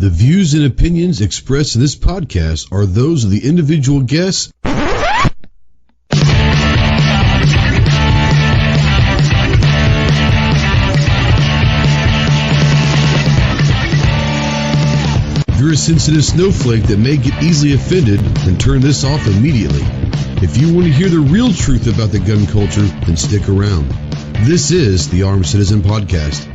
The views and opinions expressed in this podcast are those of the individual guests. If you're a sensitive snowflake that may get easily offended, then turn this off immediately. If you want to hear the real truth about the gun culture, then stick around. This is the Armed Citizen Podcast.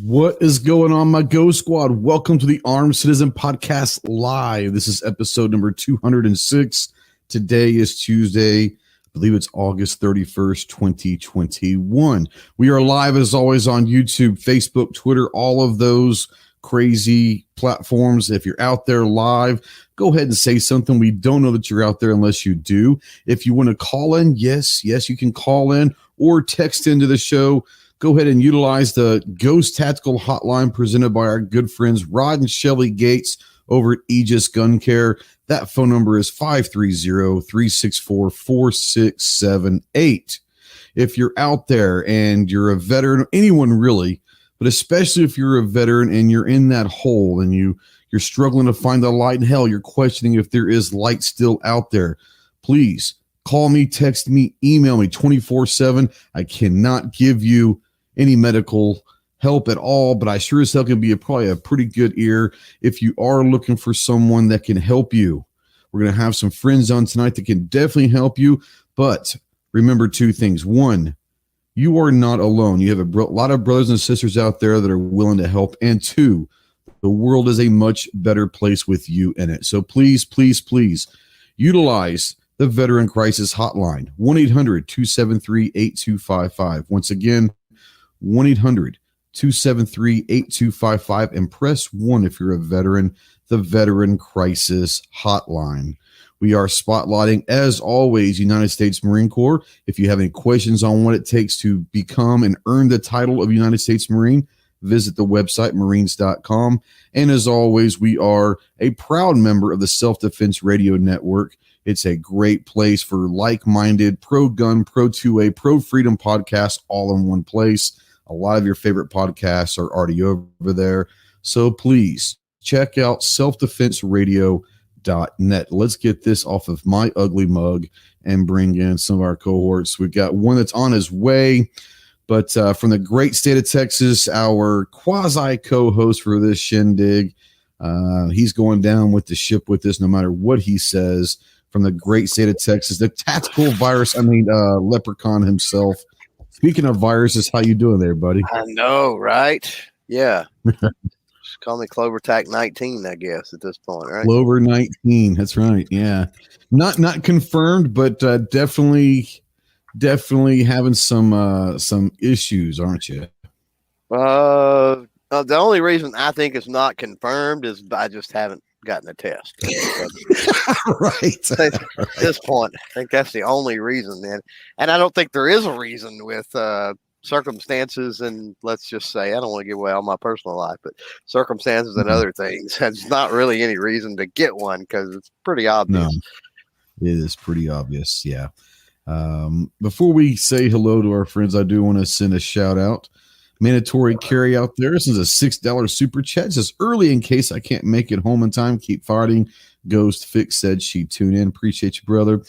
What is going on, my Go Squad? Welcome to the Armed Citizen Podcast Live. This is episode number 206. Today is Tuesday. I believe it's August 31st, 2021. We are live, as always, on YouTube, Facebook, Twitter, all of those crazy platforms. If you're out there live, go ahead and say something. We don't know that you're out there unless you do. If you want to call in, yes, you can call in or text into the show. Go ahead and utilize the Ghost Tactical Hotline presented by our good friends Rod and Shelly Gates over at Aegis Gun Care. That phone number is 530-364-4678. If you're out there and you're a veteran, anyone really, but especially if you're a veteran and you're in that hole and you're struggling to find the light in hell, you're questioning if there is light still out there, please call me, text me, email me 24/7. I cannot give you any medical help at all, but I sure as hell can be probably a pretty good ear if you are looking for someone that can help you. We're going to have some friends on tonight that can definitely help you, but remember two things. One, you are not alone. You have a lot of brothers and sisters out there that are willing to help. And two, the world is a much better place with you in it. So please, please, please utilize the Veteran Crisis Hotline, 1-800-273-8255. Once again, 1-800-273-8255, and press 1 if you're a veteran, the Veteran Crisis Hotline. We are spotlighting, as always, United States Marine Corps. If you have any questions on what it takes to become and earn the title of United States Marine, visit the website, marines.com. And as always, we are a proud member of the Self-Defense Radio Network. It's a great place for like-minded, pro-gun, pro-2A, pro-freedom podcasts all in one place. A lot of your favorite podcasts are already over there. So please check out selfdefenseradio.net. Let's get this off of my ugly mug and bring in some of our cohorts. We've got one that's on his way, but from the great state of Texas, our quasi-co-host for this shindig, he's going down with the ship with this no matter what he says. From the great state of Texas, the tactical leprechaun himself. Speaking of viruses, how you doing there, buddy? I know, right? Yeah. Just call me CloverTac 19, I guess, at this point, right? Clover 19, that's right. Yeah, not confirmed, but definitely having some issues, aren't you? The only reason I think it's not confirmed is I just haven't gotten a test. Right. At this point, I think that's the only reason. And I don't think there is a reason with circumstances, and let's just say, I don't want to give away all my personal life, but circumstances and other things. There's not really any reason to get one because it's pretty obvious. No, it is pretty obvious, yeah. Before we say hello to our friends, I do want to send a shout out. Mandatory carry out there. This is a $6 super chat. It says, early in case I can't make it home in time. Keep fighting. Ghost Fix said she tuned in. Appreciate you, brother.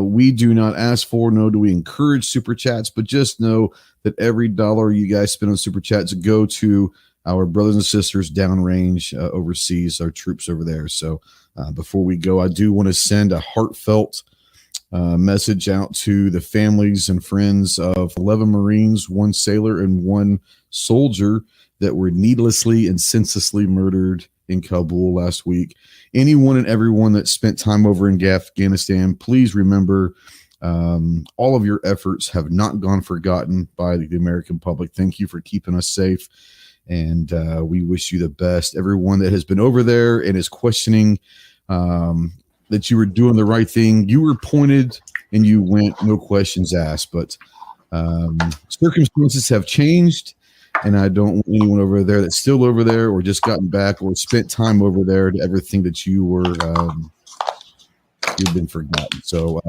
We do not ask for, nor do we encourage super chats, but just know that every dollar you guys spend on super chats go to our brothers and sisters downrange overseas, our troops over there. So before we go, I do want to send a heartfelt message out to the families and friends of 11 Marines, 1 sailor, and 1 soldier that were needlessly and senselessly murdered in Kabul last week. Anyone and everyone that spent time over in Afghanistan, please remember all of your efforts have not gone forgotten by the American public. Thank you for keeping us safe, and we wish you the best. Everyone that has been over there and is questioning that you were doing the right thing, you were pointed and you went, no questions asked. But circumstances have changed, and I don't want anyone over there that's still over there or just gotten back or spent time over there to ever think that you were you've been forgotten. So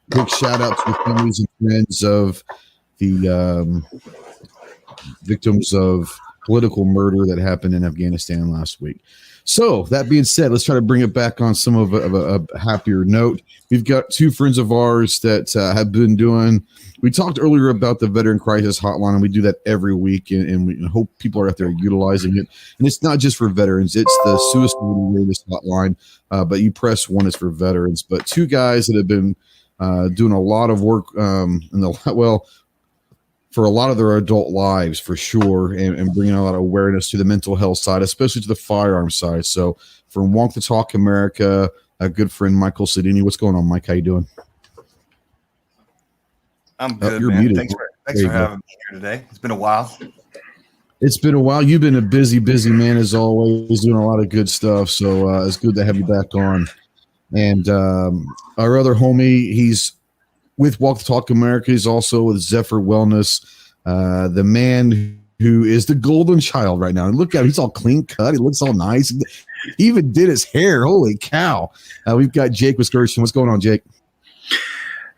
big shout out to the families and friends of the victims of political murder that happened in Afghanistan last week. So that being said, let's try to bring it back on some of a happier note. We've got two friends of ours that have been doing. We talked earlier about the Veteran Crisis Hotline, and we do that every week, and we hope people are out there utilizing it. And it's not just for veterans; it's the Suicide Rapist Hotline. But you press 1 is for veterans. But two guys that have been doing a lot of work for a lot of their adult lives, for sure, and bringing a lot of awareness to the mental health side, especially to the firearms side. So from Walk the Talk America, a good friend, Michael Sedini. What's going on, Mike? How you doing? I'm good, man. Muted. Thanks for having me here today. It's been a while. It's been a while. You've been a busy man, as always, doing a lot of good stuff. So it's good to have you back on. And our other homie, he's with Walk the Talk America. He's also with Zephyr Wellness, the man who is the golden child right now. And look at him. He's all clean cut. He looks all nice. He even did his hair. Holy cow. We've got Jake Discretion. What's going on, Jake?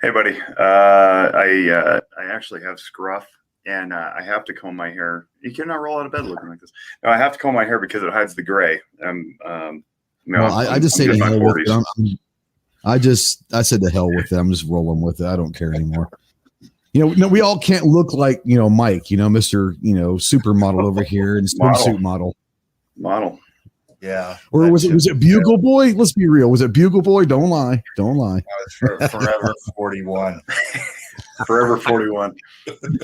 Hey, buddy. I actually have scruff, and I have to comb my hair. You cannot roll out of bed looking like this. No, I have to comb my hair because it hides the gray. I just say to hell with it. I said to hell with it. I'm just rolling with it. I don't care anymore. No, we all can't look like, Mike, Mr. Supermodel over here and swimsuit model. Yeah. Or was it Bugle Boy? Let's be real. Was it Bugle Boy? Don't lie. Forever 41. Forever 41.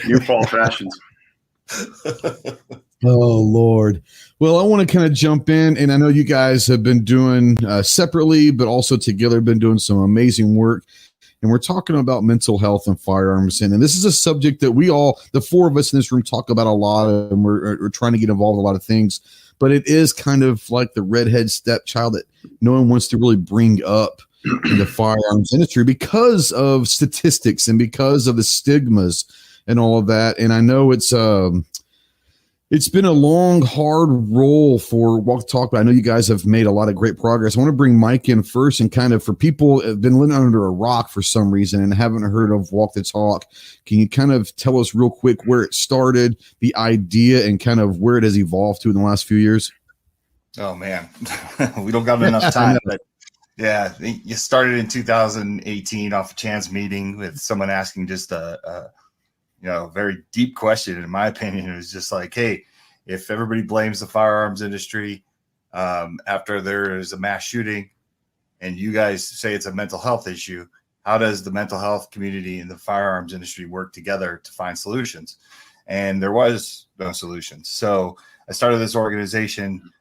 New fall fashions. Oh, Lord. Well, I want to kind of jump in, and I know you guys have been doing separately, but also together, been doing some amazing work. And we're talking about mental health and firearms. And this is a subject that we all, the four of us in this room, talk about a lot, and we're trying to get involved in a lot of things. But it is kind of like the redhead stepchild that no one wants to really bring up in the firearms industry because of statistics and because of the stigmas and all of that. And I know it's been a long, hard roll for Walk the Talk, but I know you guys have made a lot of great progress. I want to bring Mike in first, and kind of for people that have been living under a rock for some reason and haven't heard of Walk the Talk, can you kind of tell us real quick where it started, the idea, and kind of where it has evolved to in the last few years? Oh, man. We don't got enough time, but yeah, you started in 2018 off a chance meeting with someone asking just a very deep question. In my opinion, it was just like, hey, if everybody blames the firearms industry after there is a mass shooting and you guys say it's a mental health issue, how does the mental health community and the firearms industry work together to find solutions? And there was no solutions. So I started this organization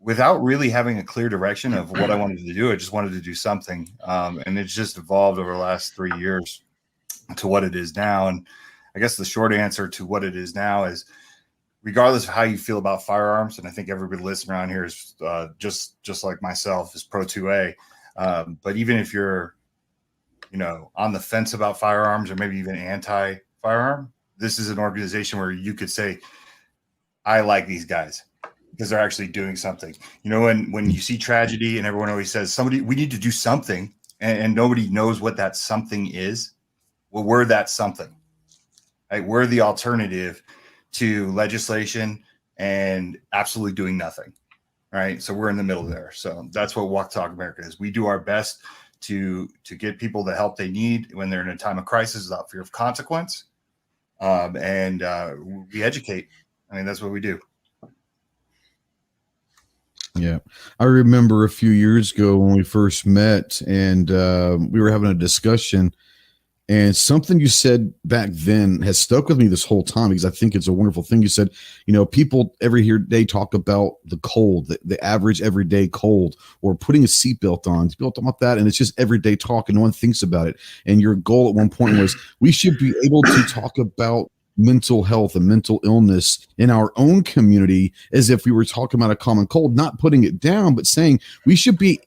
without really having a clear direction of what I wanted to do. I just wanted to do something. And it's just evolved over the last 3 years to what it is now. And I guess the short answer to what it is now is, regardless of how you feel about firearms, and I think everybody listening around here is just like myself, is pro 2A. But even if you're, on the fence about firearms or maybe even anti-firearm, this is an organization where you could say, I like these guys because they're actually doing something. When you see tragedy and everyone always says, we need to do something, and nobody knows what that something is. Well, we're that something. Right? We're the alternative to legislation and absolutely doing nothing. Right. So we're in the middle there. So that's what Walk Talk America is. We do our best to get people the help they need when they're in a time of crisis without fear of consequence. And we educate. I mean, that's what we do. Yeah. I remember a few years ago when we first met, and we were having a discussion. And something you said back then has stuck with me this whole time, because I think it's a wonderful thing. You said, people every day talk about the cold, the average everyday cold, or putting a seatbelt on. People talk about that, and it's just everyday talk, and no one thinks about it. And your goal at one point was we should be able to talk about mental health and mental illness in our own community as if we were talking about a common cold, not putting it down, but saying we should be,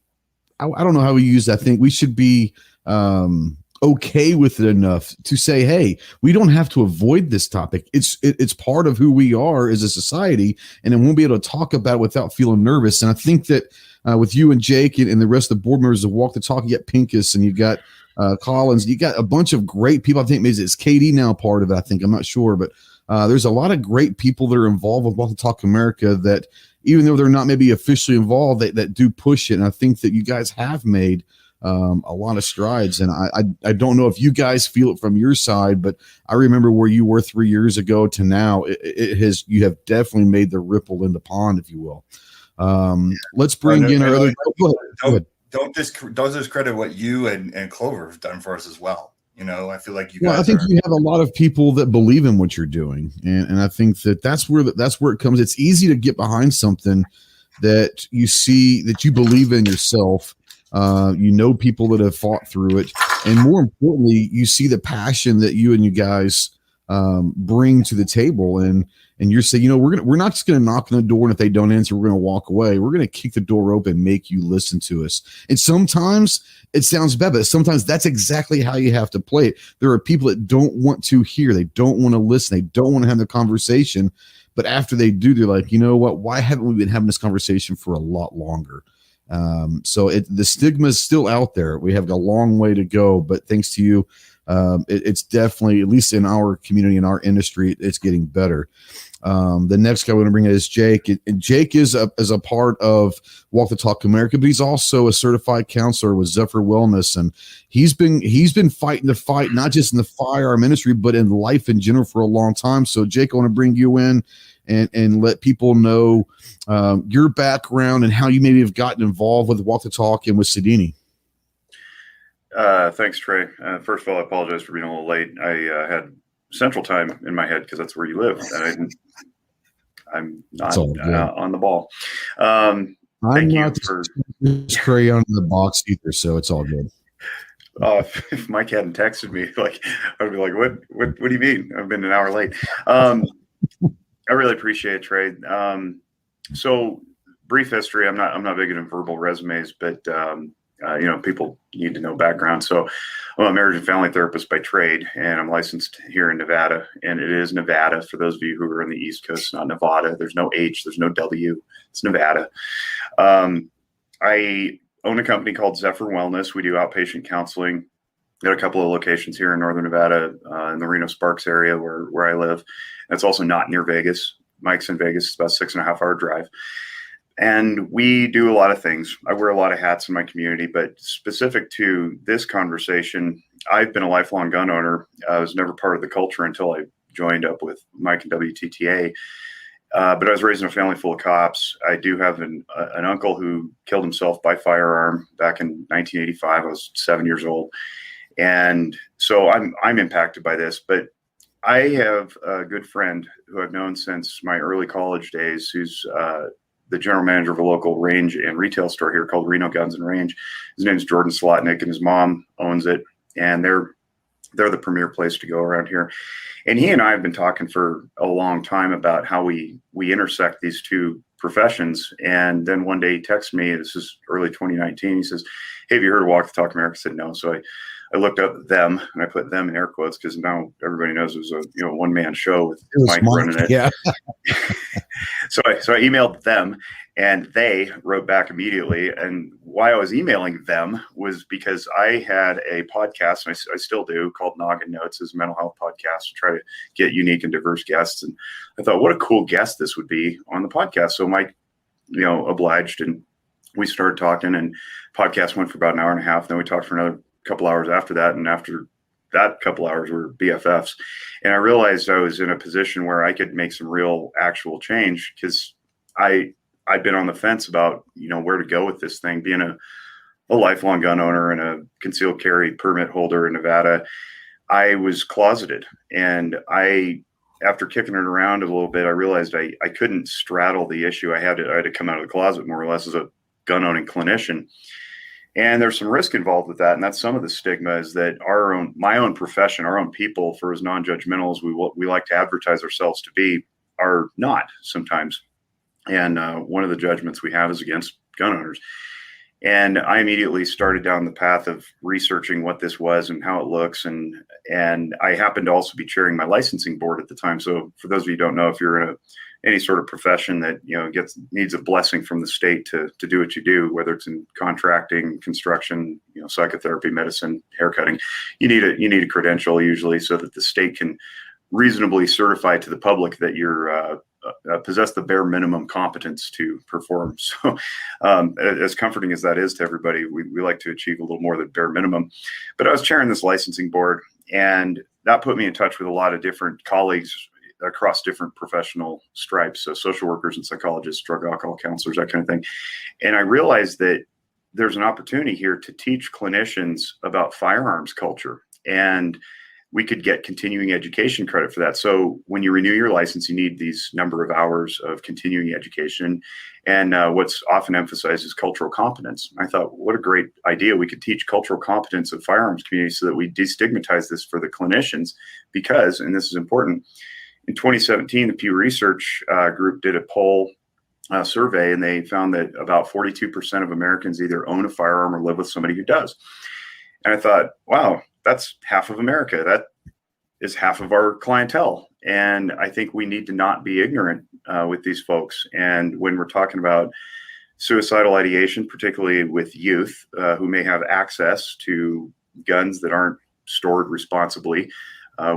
I don't know how we use that thing. We should be, okay with it enough to say, hey, we don't have to avoid this topic. It's part of who we are as a society, and then we'll be able to talk about it without feeling nervous. And I think that with you and Jake and the rest of the board members of Walk the Talk, you got Pincus and you got Collins. You got a bunch of great people. I think maybe it's KD now part of it. I think, I'm not sure, but there's a lot of great people that are involved with Walk the Talk America that, even though they're not maybe officially involved, that do push it. And I think that you guys have made a lot of strides. And I don't know if you guys feel it from your side, but I remember where you were 3 years ago to now. You have definitely made the ripple in the pond, if you will. Let's bring in our other. Go ahead. Don't discredit what you and Clover have done for us as well. You know, I feel like you. Well, I think you have a lot of people that believe in what you're doing, and I think that's where it comes. It's easy to get behind something that you see that you believe in yourself. You know, people that have fought through it, and more importantly, you see the passion that you and you guys bring to the table, and you're saying, you know, we're not just going to knock on the door, and if they don't answer, we're going to walk away. We're going to kick the door open, make you listen to us. And sometimes it sounds bad, but sometimes that's exactly how you have to play it. There are people that don't want to hear, they don't want to listen, they don't want to have the conversation, but after they do, they're like, you know what? Why haven't we been having this conversation for a lot longer? So the stigma is still out there. We have a long way to go, but thanks to you, it's definitely, at least in our community, in our industry, it's getting better. The next guy I want to bring in is Jake. And Jake is a part of Walk the Talk America, but he's also a certified counselor with Zephyr Wellness, and he's been fighting the fight, not just in the firearm industry, but in life in general for a long time. So Jake, I want to bring you in and let people know your background and how you maybe have gotten involved with Walk the Talk and with Sedini. Thanks, Trey. First of all, I apologize for being a little late. I had Central Time in my head because that's where you live, and I'm not on the ball. I'm not Trey on the box either, so it's all good. If Mike hadn't texted me, I'd be like, "What do you mean? I've been an hour late." I really appreciate it, Trey. So, brief history. I'm not big into verbal resumes, but people need to know background. So I'm a marriage and family therapist by trade, and I'm licensed here in Nevada. And it is Nevada for those of you who are on the East Coast, not Nevada. There's no H, there's no W. It's Nevada. I own a company called Zephyr Wellness. We do outpatient counseling. Got a couple of locations here in Northern Nevada, in the Reno Sparks area where I live. And it's also not near Vegas. Mike's in Vegas. It's about 6.5 hour drive. And we do a lot of things. I wear a lot of hats in my community, but specific to this conversation, I've been a lifelong gun owner. I was never part of the culture until I joined up with Mike and WTTA. But I was raised in a family full of cops. I do have an uncle who killed himself by firearm back in 1985. I was 7 years old. And so I'm impacted by this, but I have a good friend who I've known since my early college days, who's the general manager of a local range and retail store here called Reno Guns and Range. His name is Jordan Slotnick, and his mom owns it. And they're the premier place to go around here. And he and I have been talking for a long time about how we intersect these two professions. And then one day he texted me, this is early 2019. He says, "Hey, have you heard of Walk the Talk America?" I said, "No." So I looked up them, and I put them in air quotes because now everybody knows it was a one-man show with Mike running it. Yeah. So I emailed them, and they wrote back immediately. And why I was emailing them was because I had a podcast, and I still do, called Noggin Notes. It's a mental health podcast to try to get unique and diverse guests. And I thought, what a cool guest this would be on the podcast. So Mike, obliged, and we started talking, and podcast went for about an hour and a half. Then we talked for another couple hours after that, and after that couple hours we were BFFs. And I realized I was in a position where I could make some real actual change, because I'd been on the fence about where to go with this thing. Being a lifelong gun owner and a concealed carry permit holder in Nevada, I was closeted, and after kicking it around a little bit, I realized I couldn't straddle the issue. I had to come out of the closet more or less as a gun owning clinician. And there's some risk involved with that. And that's some of the stigma, is that my own profession, our own people, for as non-judgmental as we like to advertise ourselves to be, are not sometimes. And one of the judgments we have is against gun owners. And I immediately started down the path of researching what this was and how it looks. And I happened to also be chairing my licensing board at the time. So for those of you who don't know, if you're in any sort of profession that, needs a blessing from the state to do what you do, whether it's in contracting, construction, psychotherapy, medicine, haircutting, you need a credential usually so that the state can reasonably certify to the public that you're possess the bare minimum competence to perform. So as comforting as that is to everybody, we like to achieve a little more than bare minimum. But I was chairing this licensing board, and that put me in touch with a lot of different colleagues across different professional stripes. So social workers and psychologists, drug alcohol counselors, that kind of thing. And I realized that there's an opportunity here to teach clinicians about firearms culture, and we could get continuing education credit for that. So when you renew your license, you need these number of hours of continuing education. And what's often emphasized is cultural competence. I thought, what a great idea. We could teach cultural competence of firearms community so that we destigmatize this for the clinicians because, and this is important, in 2017, the Pew Research Group did a poll survey, and they found that about 42% of Americans either own a firearm or live with somebody who does. And I thought, wow, that's half of America. That is half of our clientele. And I think we need to not be ignorant with these folks. And when we're talking about suicidal ideation, particularly with youth who may have access to guns that aren't stored responsibly,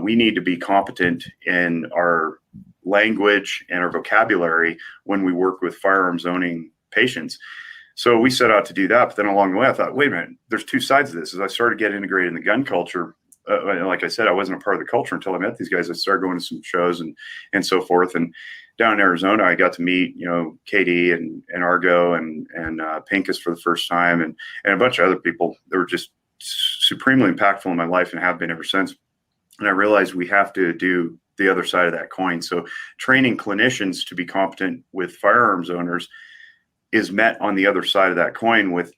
we need to be competent in our language and our vocabulary when we work with firearms owning patients. So we set out to do that. But then along the way, I thought, wait a minute, there's two sides of this. As I started getting integrated in the gun culture, like I said, I wasn't a part of the culture until I met these guys. I started going to some shows and so forth. And down in Arizona, I got to meet, KD and Argo and Pincus for the first time and a bunch of other people that were just supremely impactful in my life and have been ever since. And I realized we have to do the other side of that coin. So training clinicians to be competent with firearms owners is met on the other side of that coin with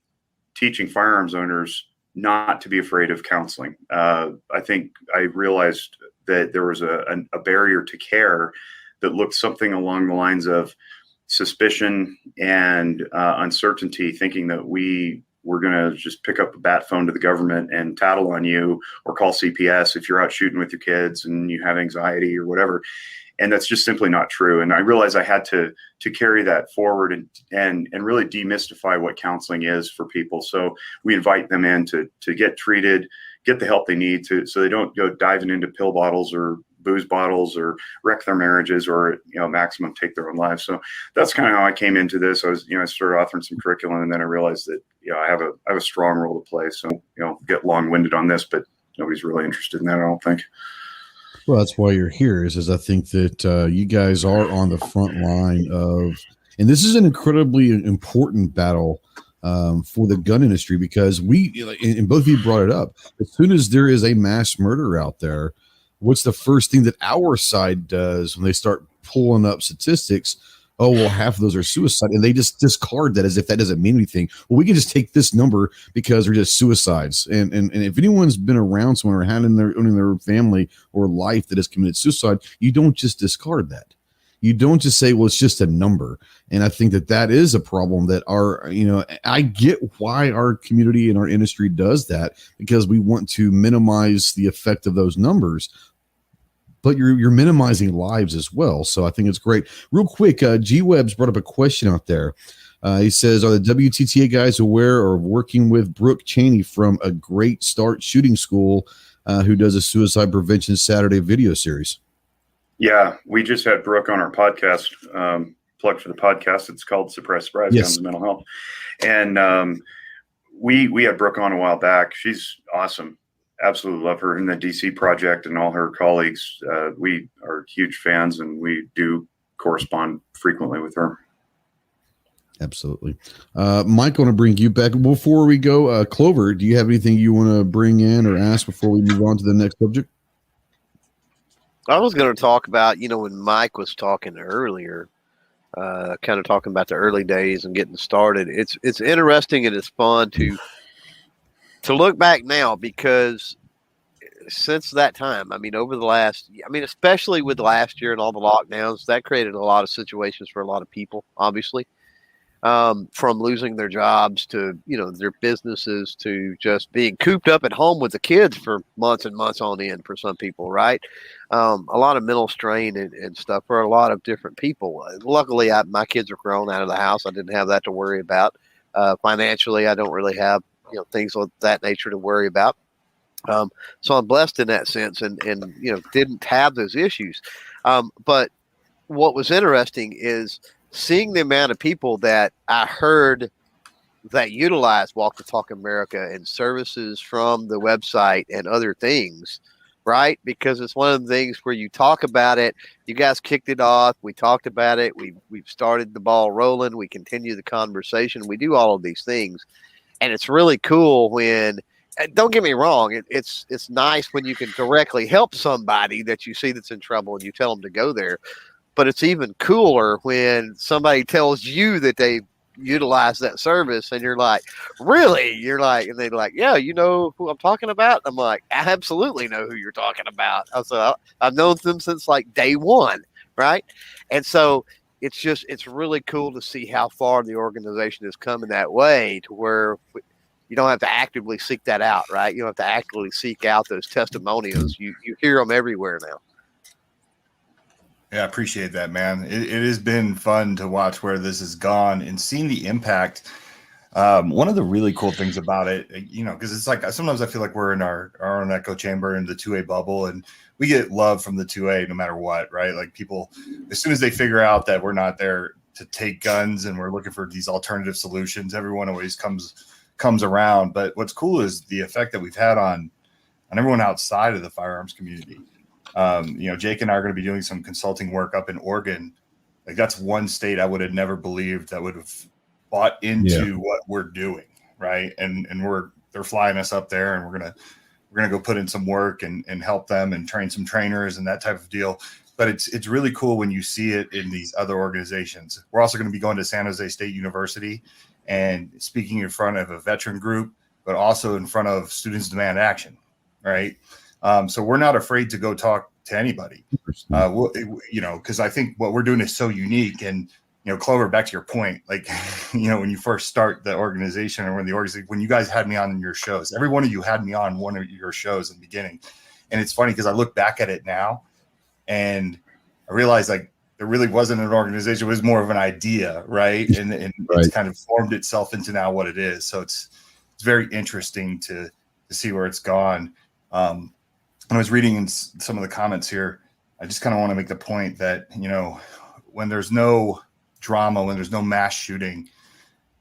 teaching firearms owners not to be afraid of counseling. I think I realized that there was a barrier to care that looked something along the lines of suspicion and uncertainty, thinking that we were going to just pick up a bat phone to the government and tattle on you or call CPS if you're out shooting with your kids and you have anxiety or whatever. And that's just simply not true. And I realized I had to carry that forward and really demystify what counseling is for people. So we invite them in to get treated, get the help they need so they don't go diving into pill bottles or booze bottles or wreck their marriages or, maximum take their own lives. So that's kind of how I came into this. I started authoring some curriculum, and then I realized that, I have a strong role to play. So, get long-winded on this, but nobody's really interested in that, I don't think. Well, that's why you're here is I think that you guys are on the front line of, and this is an incredibly important battle for the gun industry because and both of you brought it up, as soon as there is a mass murder out there, what's the first thing that our side does when they start pulling up statistics? Oh, well, half of those are suicide. And they just discard that as if that doesn't mean anything. Well, we can just take this number because they're just suicides. And if anyone's been around someone or had in their family or life that has committed suicide, you don't just discard that. You don't just say, well, it's just a number. And I think that is a problem that I get why our community and our industry does that, because we want to minimize the effect of those numbers. But you're minimizing lives as well. So I think it's great. Real quick, G-Web's brought up a question out there. He says, are the WTTA guys aware or working with Brooke Cheney from A Great Start Shooting School who does a suicide prevention Saturday video series? Yeah, we just had Brooke on our podcast, plug for the podcast. It's called Suppress Surprise, yes. Guns and Mental Health. And we had Brooke on a while back. She's awesome. Absolutely love her in the DC project and all her colleagues. We are huge fans, and we do correspond frequently with her. Absolutely. Mike, I want to bring you back. Before we go, Clover, do you have anything you want to bring in or ask before we move on to the next subject? I was going to talk about, when Mike was talking earlier, kind of talking about the early days and getting started. It's interesting and it's fun to look back now, because since that time, over the last, especially with last year and all the lockdowns, that created a lot of situations for a lot of people, obviously. from losing their jobs to, their businesses to just being cooped up at home with the kids for months and months on end for some people, right? A lot of mental strain and stuff for a lot of different people. Luckily, my kids are grown out of the house. I didn't have that to worry about. Financially, I don't really have, things of that nature to worry about. So I'm blessed in that sense and didn't have those issues. But what was interesting is seeing the amount of people that I heard that utilize Walk the Talk America and services from the website and other things, right? Because it's one of the things where you talk about it. You guys kicked it off. We talked about it. We've started the ball rolling. We continue the conversation. We do all of these things. And it's really cool when, don't get me wrong, it's nice when you can directly help somebody that you see that's in trouble and you tell them to go there. But it's even cooler when somebody tells you that they utilize that service and you're like, really? You're like, and they're like, yeah, you know who I'm talking about? I'm like, I absolutely know who you're talking about. I've known them since like day one, right? And so it's really cool to see how far the organization has come in that way to where you don't have to actively seek that out, right? You don't have to actively seek out those testimonials. You hear them everywhere now. Yeah, I appreciate that, man. It has been fun to watch where this has gone and seeing the impact. One of the really cool things about it, because it's like sometimes I feel like we're in our own echo chamber in the 2A bubble, and we get love from the 2A no matter what, right? Like people, as soon as they figure out that we're not there to take guns and we're looking for these alternative solutions, everyone always comes around. But what's cool is the effect that we've had on everyone outside of the firearms community. Jake and I are going to be doing some consulting work up in Oregon. Like that's one state I would have never believed that would have bought into what we're doing. Right. And they're flying us up there and we're going to go put in some work and help them and train some trainers and that type of deal. But it's really cool when you see it in these other organizations. We're also going to be going to San Jose State University and speaking in front of a veteran group, but also in front of Students Demand Action. Right. So we're not afraid to go talk to anybody, because I think what we're doing is so unique. And, Clover, back to your point, like, when you first start the organization or when you guys had me on your shows, every one of you had me on one of your shows in the beginning. And it's funny because I look back at it now and I realize like there really wasn't an organization. It was more of an idea. Right. And right. It's kind of formed itself into now what it is. So it's very interesting to see where it's gone. I was reading in some of the comments here. I just kind of want to make the point that, when there's no drama, when there's no mass shooting,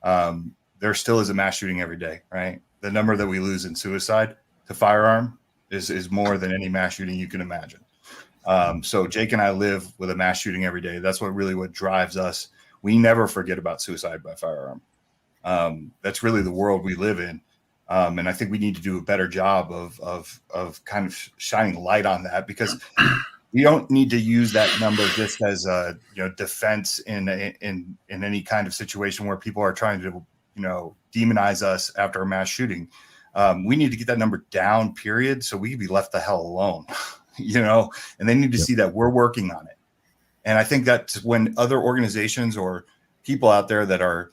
there still is a mass shooting every day, right? The number that we lose in suicide to firearm is more than any mass shooting you can imagine. So Jake and I live with a mass shooting every day. That's what drives us. We never forget about suicide by firearm. That's really the world we live in. And I think we need to do a better job of kind of shining light on that, because we don't need to use that number just as a defense in any kind of situation where people are trying to demonize us after a mass shooting. We need to get that number down, period, so we can be left the hell alone. And they need to see that we're working on it. And I think that's when other organizations or people out there that are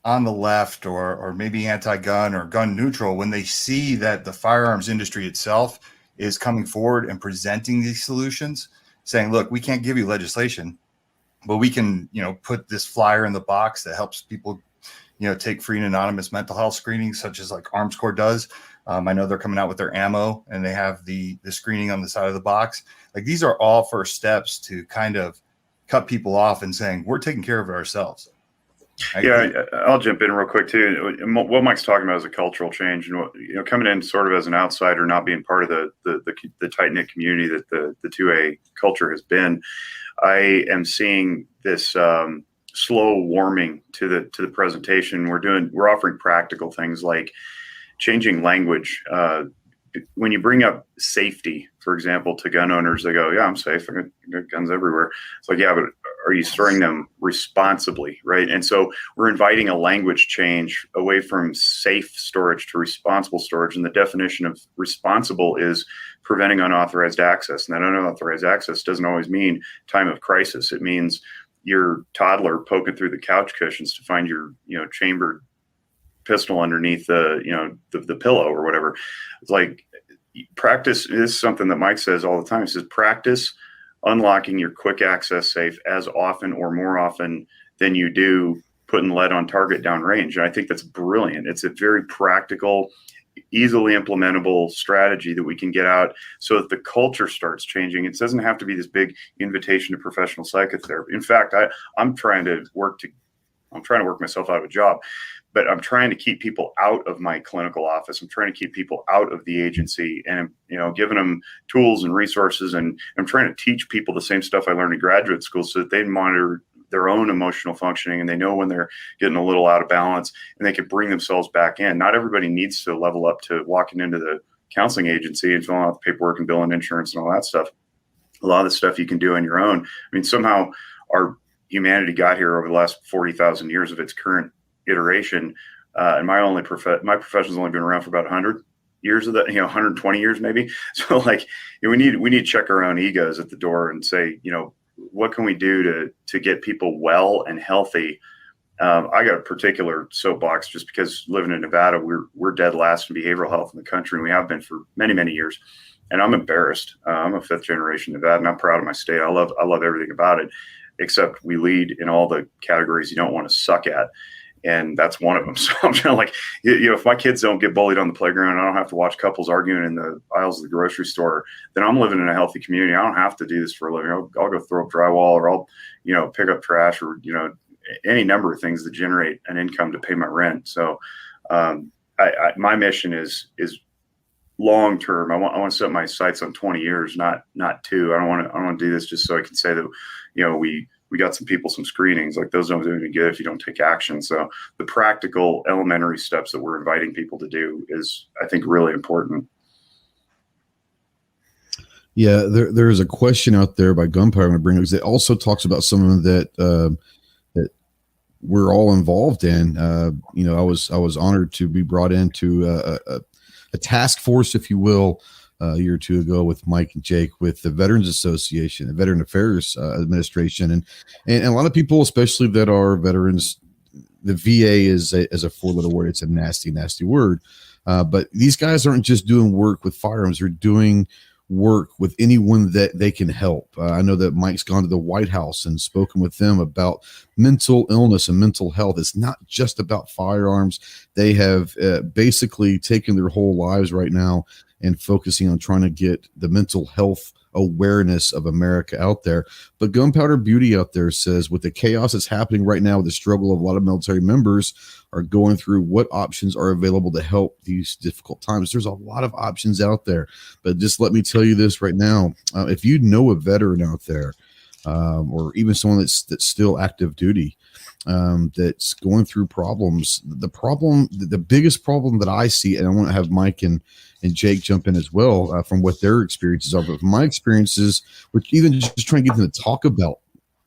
on the left or maybe anti-gun or gun neutral, when they see that the firearms industry itself is coming forward and presenting these solutions, saying, look, we can't give you legislation, but we can, put this flyer in the box that helps people, take free and anonymous mental health screenings, such as like ArmsCorps does. I know they're coming out with their ammo and they have the screening on the side of the box. Like these are all first steps to kind of cut people off and saying, we're taking care of it ourselves. I'll jump in real quick too. What Mike's talking about is a cultural change, and coming in sort of as an outsider, not being part of the tight knit community that the 2A culture has been. I am seeing this slow warming to the presentation. We're offering practical things like changing language. When you bring up safety, for example, to gun owners, they go, "Yeah, I'm safe. I got guns everywhere." It's like, yeah, but are you storing them responsibly, right? And so we're inviting a language change away from safe storage to responsible storage. And the definition of responsible is preventing unauthorized access. And that unauthorized access doesn't always mean time of crisis. It means, your toddler poking through the couch cushions to find your, chambered pistol underneath the pillow or whatever. It's like, practice is something that Mike says all the time. He says, practice unlocking your quick access safe as often or more often than you do putting lead on target downrange. And I think that's brilliant. It's a very practical, easily implementable strategy that we can get out so that the culture starts changing. It doesn't have to be this big invitation to professional psychotherapy. In fact, I'm trying to work myself out of a job, but I'm trying to keep people out of my clinical office. I'm trying to keep people out of the agency, and giving them tools and resources. And I'm trying to teach people the same stuff I learned in graduate school so that they monitor their own emotional functioning, and they know when they're getting a little out of balance, and they can bring themselves back in. Not everybody needs to level up to walking into the counseling agency and filling out the paperwork and billing insurance and all that stuff. A lot of the stuff you can do on your own. I mean, somehow our humanity got here over the last 40,000 years of its current iteration. And my profession's only been around for about 100 years of that, 120 years maybe. So we need to check our own egos at the door and say, what can we do to get people well and healthy? I got a particular soapbox just because living in Nevada, we're dead last in behavioral health in the country, and we have been for many, many years. And I'm embarrassed. I'm a 5th generation Nevadan. I'm proud of my state. I love everything about it, except we lead in all the categories you don't want to suck at. And that's one of them. So I'm trying if my kids don't get bullied on the playground, I don't have to watch couples arguing in the aisles of the grocery store, then I'm living in a healthy community. I don't have to do this for a living. I'll go throw up drywall, or I'll, pick up trash, or, any number of things that generate an income to pay my rent. So my mission is long term. I want to set my sights on 20 years, not 2. I don't want to do this just so I can say that, we got some people, some screenings. Like, those don't do any good if you don't take action. So the practical elementary steps that we're inviting people to do is, I think, really important. Yeah, there's a question out there by Gunpowder I'm going to bring up, because it also talks about something that that we're all involved in. I was honored to be brought into a task force, if you will, a year or 2 ago with Mike and Jake with the Veterans Association, the Veteran Affairs Administration, and a lot of people, especially that are veterans, the VA is a 4-letter word. It's a nasty, nasty word. But these guys aren't just doing work with firearms; they're doing work with anyone that they can help. I know that Mike's gone to the White House and spoken with them about mental illness and mental health. It's not just about firearms. They have basically taken their whole lives right now and focusing on trying to get the mental health awareness of America out there. But Gunpowder Beauty out there says, with the chaos that's happening right now, with the struggle of a lot of military members are going through, what options are available to help these difficult times? There's a lot of options out there, but just let me tell you this right now. If you know a veteran out there, or even someone that's still active duty, that's going through problems, the biggest problem that I see, and I want to have Mike and Jake jump in as well, from what their experiences are, but from my experiences, which even just trying to get them to talk about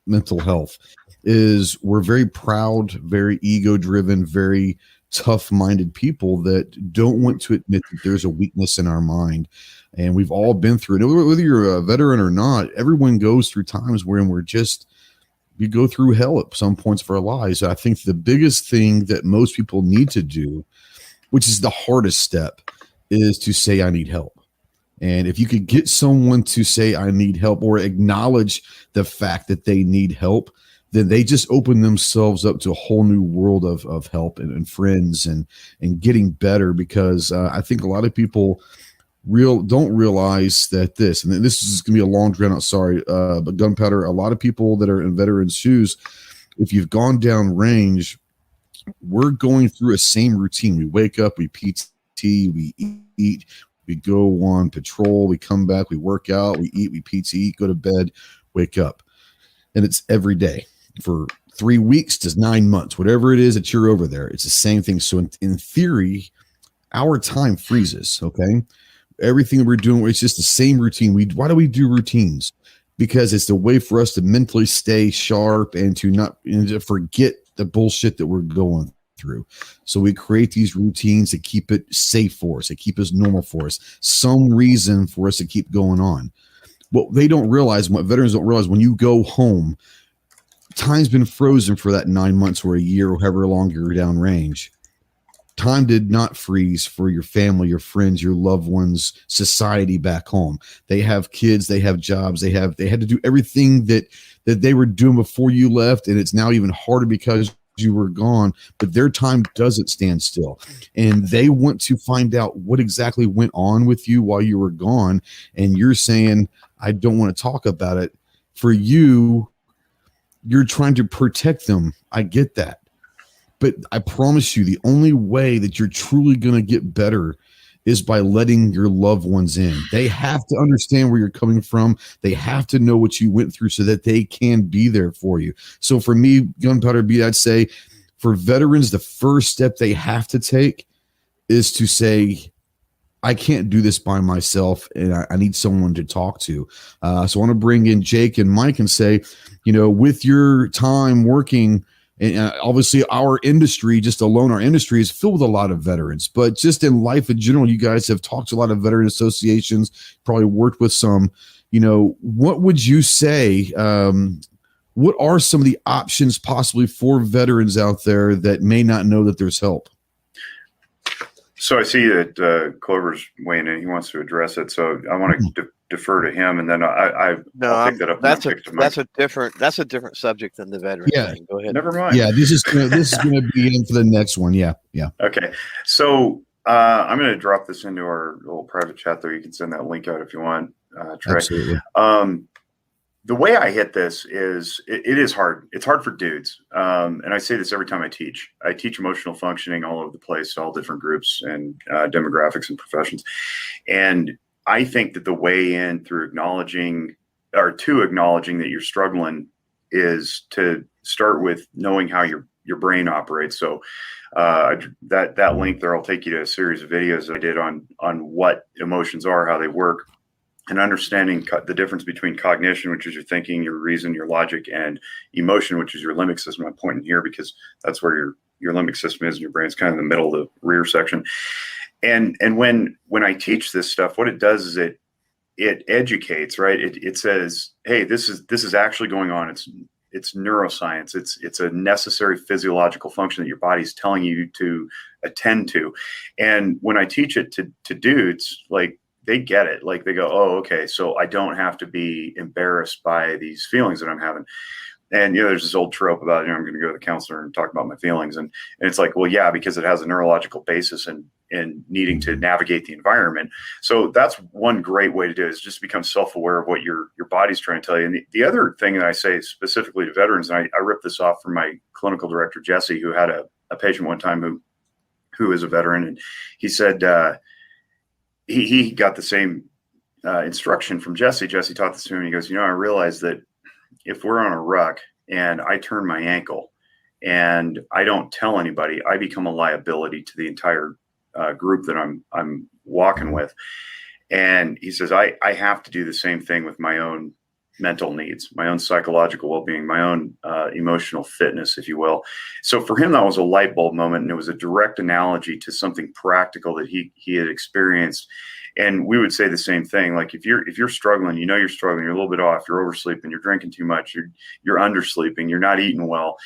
mental health, is we're very proud, very ego-driven, very tough-minded people that don't want to admit that there's a weakness in our mind. And we've all been through it. Whether you're a veteran or not, everyone goes through times where we go through hell at some points of our lives. I think the biggest thing that most people need to do, which is the hardest step, is to say, I need help. And if you could get someone to say, I need help, or acknowledge the fact that they need help, then they just open themselves up to a whole new world of help and friends and getting better. Because I think a lot of people don't realize that this is going to be a long drawn out, but Gunpowder, a lot of people that are in veterans' shoes, if you've gone down range, we're going through a same routine. We wake up, we PT, we eat, we go on patrol, we come back, we work out, we eat, we PT, go to bed, wake up. And it's every day for 3 weeks to 9 months, whatever it is that you're over there. It's the same thing. So in theory, our time freezes, okay? Everything that we're doing, it's just the same routine. Why do we do routines? Because it's the way for us to mentally stay sharp and to forget the bullshit that we're going through. So we create these routines that keep it safe for us, that keep us normal for us, some reason for us to keep going on. What they don't realize, what veterans don't realize, when you go home, time's been frozen for that 9 months or a year or however long you're downrange. Time did not freeze for your family, your friends, your loved ones, society back home. They have kids, they have jobs, they had to do everything that they were doing before you left, and it's now even harder because you were gone, but their time doesn't stand still. And they want to find out what exactly went on with you while you were gone, and you're saying, I don't want to talk about it. For you, you're trying to protect them. I get that. But I promise you, the only way that you're truly going to get better is by letting your loved ones in. They have to understand where you're coming from. They have to know what you went through so that they can be there for you. So for me, Gunpowder Beat, I'd say for veterans, the first step they have to take is to say, I can't do this by myself, and I need someone to talk to. So I want to bring in Jake and Mike and say, with your time working, and obviously our industry, just alone, our industry is filled with a lot of veterans, but just in life in general, you guys have talked to a lot of veteran associations, probably worked with some. What would you say? What are some of the options possibly for veterans out there that may not know that there's help? So I see that Clover's weighing in. He wants to address it. So I want to defer to him, and then I'll pick that up. That's a different subject than the veteran thing. Go ahead. Never mind. Yeah, this is gonna be in for the next one. Yeah. Okay. So I'm going to drop this into our little private chat there. You can send that link out if you want, Trey. Absolutely. The way I hit this is it is hard. It's hard for dudes. And I say this every time I teach. I teach emotional functioning all over the place, all different groups and demographics and professions. And I think that the way in through acknowledging that you're struggling is to start with knowing how your brain operates. So that link there, I'll take you to a series of videos that I did on what emotions are, how they work, and understanding the difference between cognition, which is your thinking, your reason, your logic, and emotion, which is your limbic system. I'm pointing here because that's where your limbic system is, and your brain's kind of in the middle of the rear section. And when I teach this stuff, what it does is it educates, right? It says, hey, this is actually going on. It's neuroscience. It's a necessary physiological function that your body's telling you to attend to. And when I teach it to dudes, like, they get it. Like, they go, oh, okay, so I don't have to be embarrassed by these feelings that I'm having. And, there's this old trope about, I'm going to go to the counselor and talk about my feelings. And it's like, well, yeah, because it has a neurological basis in needing to navigate the environment. So that's one great way to do it, is just become self-aware of what your body's trying to tell you. And the other thing that I say specifically to veterans, and I ripped this off from my clinical director, Jesse, who had a patient one time who is a veteran. And he said, he got the same instruction from Jesse. Jesse taught this to him, and he goes, I realized that if we're on a ruck and I turn my ankle and I don't tell anybody, I become a liability to the entire group that I'm walking with. And he says, I have to do the same thing with my own mental needs, my own psychological well-being, my own emotional fitness, if you will. So for him, that was a light bulb moment, and it was a direct analogy to something practical that he had experienced. And we would say the same thing. Like, if you're struggling, you're struggling, you're a little bit off, you're oversleeping, you're drinking too much, you're undersleeping, you're not eating well,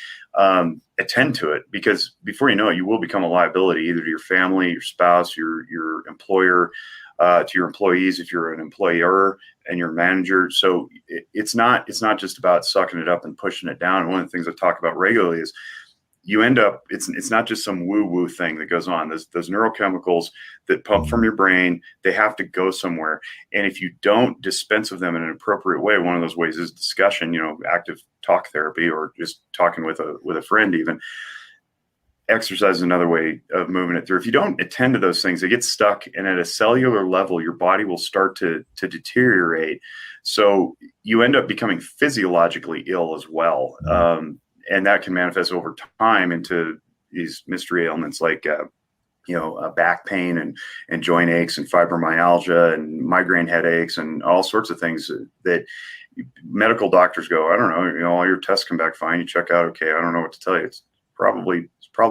attend to it, because before you know it, you will become a liability either to your family, your spouse, your employer, to your employees if you're an employer, and your manager. So it's not just about sucking it up and pushing it down. And one of the things I talk about regularly is you end up, it's not just some woo-woo thing that goes on. Those neurochemicals that pump from your brain, they have to go somewhere. And if you don't dispense of them in an appropriate way, one of those ways is discussion, active talk therapy, or just talking with a friend even. Exercise is another way of moving it through. If you don't attend to those things, they get stuck, and at a cellular level, your body will start to deteriorate. So you end up becoming physiologically ill as well. And that can manifest over time into these mystery ailments like, back pain and joint aches and fibromyalgia and migraine headaches and all sorts of things that medical doctors go, I don't know, all your tests come back fine. You check out, okay, I don't know what to tell you. It's probably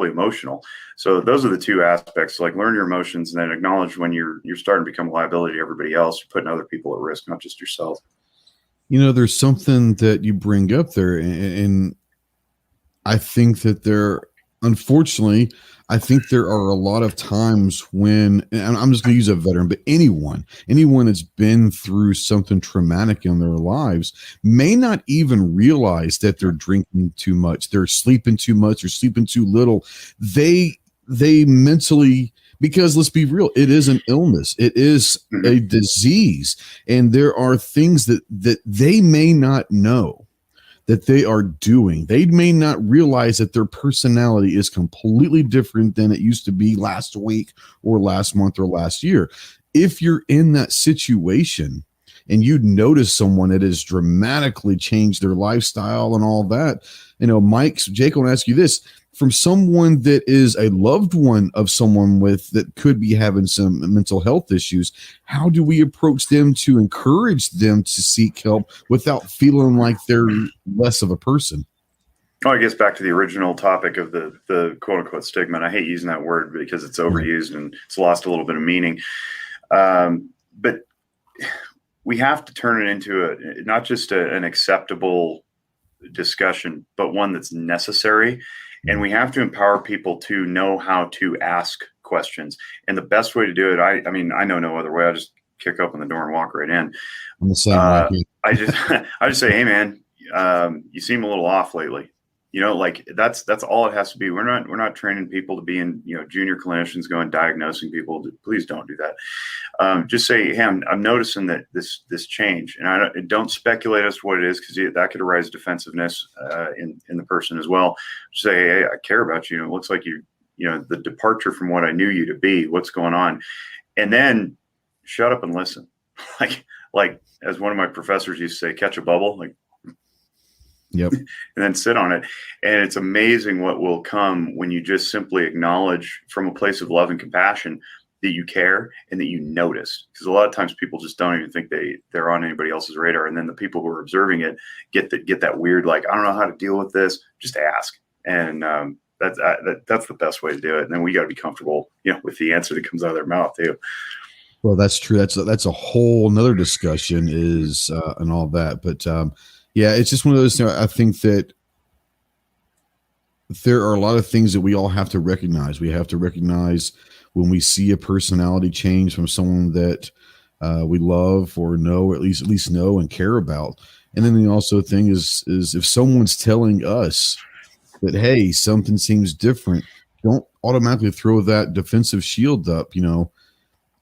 emotional. So those are the two aspects, like learn your emotions and then acknowledge when you're starting to become a liability to everybody else. You're putting other people at risk, not just yourself. There's something that you bring up there, and I think that unfortunately, I think there are a lot of times when, and I'm just going to use a veteran, but anyone that's been through something traumatic in their lives may not even realize that they're drinking too much, they're sleeping too much, or sleeping too little. They mentally, because let's be real, it is an illness, it is a disease, and there are things that they may not know that they are doing. They may not realize that their personality is completely different than it used to be last week or last month or last year. If you're in that situation and you notice someone that has dramatically changed their lifestyle and all that, Jake, I want to ask you this. From someone that is a loved one of someone that could be having some mental health issues, how do we approach them to encourage them to seek help without feeling like they're less of a person? Oh, I guess back to the original topic of the quote unquote stigma. And I hate using that word because it's overused and it's lost a little bit of meaning. But we have to turn it into not just an acceptable discussion, but one that's necessary. And we have to empower people to know how to ask questions. And the best way to do it, I mean, I know no other way. I just kick open the door and walk right in. I'm the same way. I just say, hey man, you seem a little off lately. Like that's all it has to be. We're not training people to be in, junior clinicians going diagnosing people. Please don't do that. Just say, hey, I'm noticing that this change, and I don't speculate as to what it is, because that could arise defensiveness in the person as well. Just say, hey, I care about you. It looks like the departure from what I knew you to be. What's going on? And then shut up and listen. like as one of my professors used to say, catch a bubble. Like. Yep. And then sit on it. And it's amazing what will come when you just simply acknowledge from a place of love and compassion that you care and that you notice. Because a lot of times people just don't even think they're on anybody else's radar. And then the people who are observing it get that weird, like, I don't know how to deal with this. Just ask. And that's the best way to do it. And then we got to be comfortable, with the answer that comes out of their mouth too. Well, that's true. That's a whole nother discussion and all that. But yeah, it's just one of those things. I think that there are a lot of things that we all have to recognize. We have to recognize when we see a personality change from someone that we love or know, or at least know and care about. And then the also thing is if someone's telling us that, hey, something seems different, don't automatically throw that defensive shield up.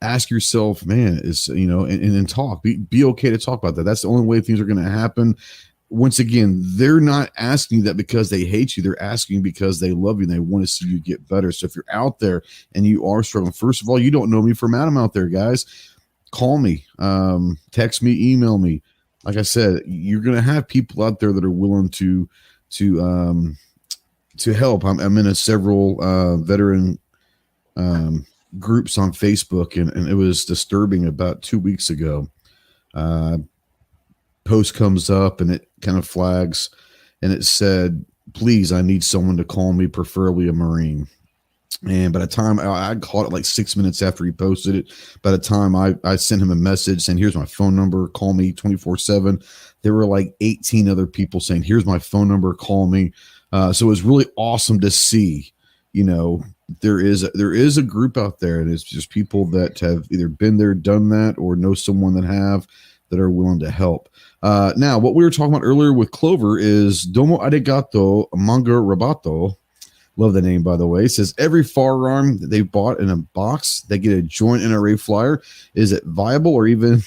Ask yourself, man, and talk. Be okay to talk about that. That's the only way things are going to happen. Once again, they're not asking that because they hate you. They're asking because they love you and they want to see you get better. So if you're out there and you are struggling, first of all, you don't know me from Adam out there, guys. Call me, text me, email me. Like I said, you're going to have people out there that are willing to help. I'm in several veteran groups on Facebook, and it was disturbing. About 2 weeks ago, post comes up and it kind of flags, and it said, please, I need someone to call me, preferably a Marine. And by the time I caught it like 6 minutes after he posted it, by the time I sent him a message saying, here's my phone number, call me 24/7. There were like 18 other people saying, here's my phone number, call me. So it was really awesome to see, there is a group out there, and it's just people that have either been there, done that, or know someone that are willing to help. Now, what we were talking about earlier with Clover is Domo Arigato Manga Rabato. Love the name, by the way. It says every firearm that they bought in a box, they get a joint NRA flyer. Is it viable or even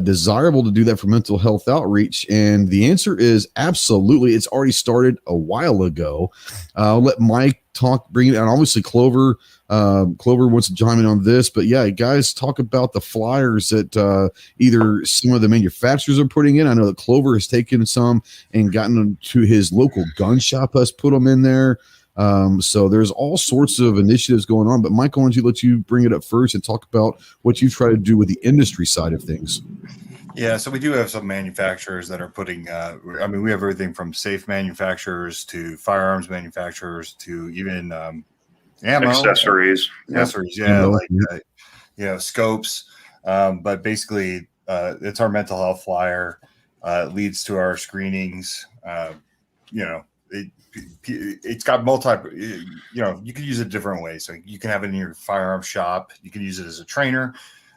desirable to do that for mental health outreach? And the answer is absolutely. It's already started a while ago. I'll let Mike bring it out. Obviously, Clover wants to chime in on this, but yeah, guys, talk about the flyers that either some of the manufacturers are putting in. I know that Clover has taken some and gotten them to his local gun shop, has put them in there. So there's all sorts of initiatives going on, but Mike, I want to let you bring it up first and talk about what you try to do with the industry side of things. Yeah, so we do have some manufacturers that are putting, we have everything from safe manufacturers to firearms manufacturers to even ammo. Accessories. Scopes. But basically, it's our mental health flyer. It leads to our screenings. it's got you can use it different ways. So you can have it in your firearm shop. You can use it as a trainer.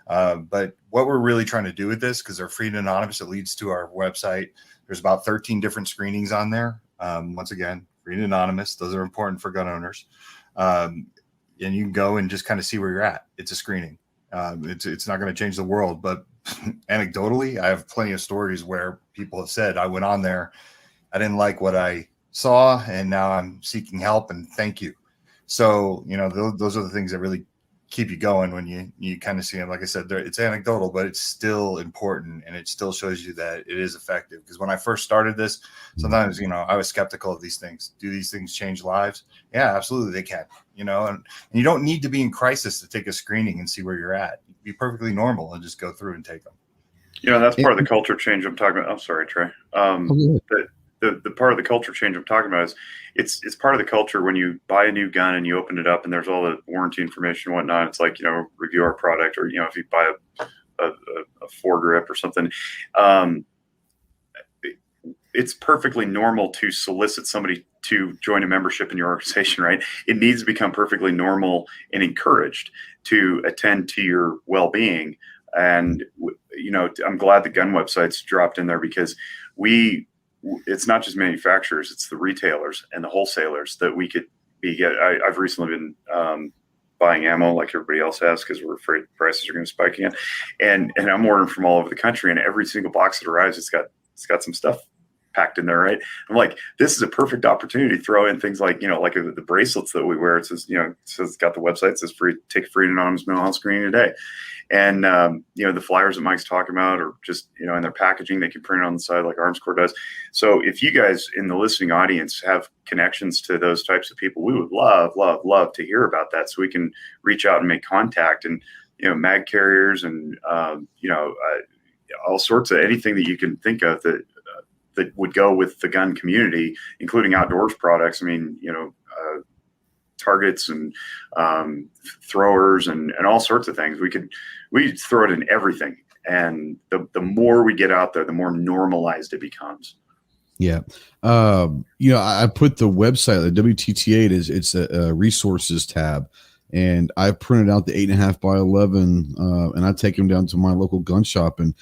But what we're really trying to do with this, because they're free and anonymous, it leads to our website. There's about 13 different screenings on there. Once again, free and anonymous. Those are important for gun owners. And you can go and just kind of see where you're at. It's a screening. It's not going to change the world, but anecdotally, I have plenty of stories where people have said, I went on there, I didn't like what I saw, and now I'm seeking help, and thank you. So, those are the things that really keep you going when you kind of see them. Like I said, it's anecdotal, but it's still important, and it still shows you that it is effective. Because when I first started this, sometimes, I was skeptical of these things. Do these things change lives? Yeah, absolutely they can, and you don't need to be in crisis to take a screening and see where you're at. You can be perfectly normal and just go through and take them. That's part of the culture change I'm talking about. I'm sorry, Trey. The part of the culture change I'm talking about is it's part of the culture when you buy a new gun and you open it up and there's all the warranty information and whatnot. It's like, review our product, or, if you buy a foregrip or something. It's perfectly normal to solicit somebody to join a membership in your organization, right? It needs to become perfectly normal and encouraged to attend to your well-being. And, I'm glad the gun website's dropped in there, because it's not just manufacturers, it's the retailers and the wholesalers that we could I've recently been buying ammo like everybody else has, because we're afraid prices are going to spike again. And I'm ordering from all over the country, and every single box that arrives, it's got some stuff packed in there, right? I'm like, this is a perfect opportunity to throw in things like, like the bracelets that we wear. It says, it's got the website, it says free, take a free and anonymous mental health screening today. And, the flyers that Mike's talking about, or just, in their packaging, they can print it on the side like ArmsCorps does. So if you guys in the listening audience have connections to those types of people, we would love to hear about that, so we can reach out and make contact. And, mag carriers and, all sorts of anything that you can think of that would go with the gun community, including outdoors products. I mean, targets and throwers and all sorts of things. We throw it in everything. And the more we get out there, the more normalized it becomes. Yeah. I put the website, the WTTA, it's a resources tab. And I printed out the 8.5 by 11, and I take them down to my local gun shop, and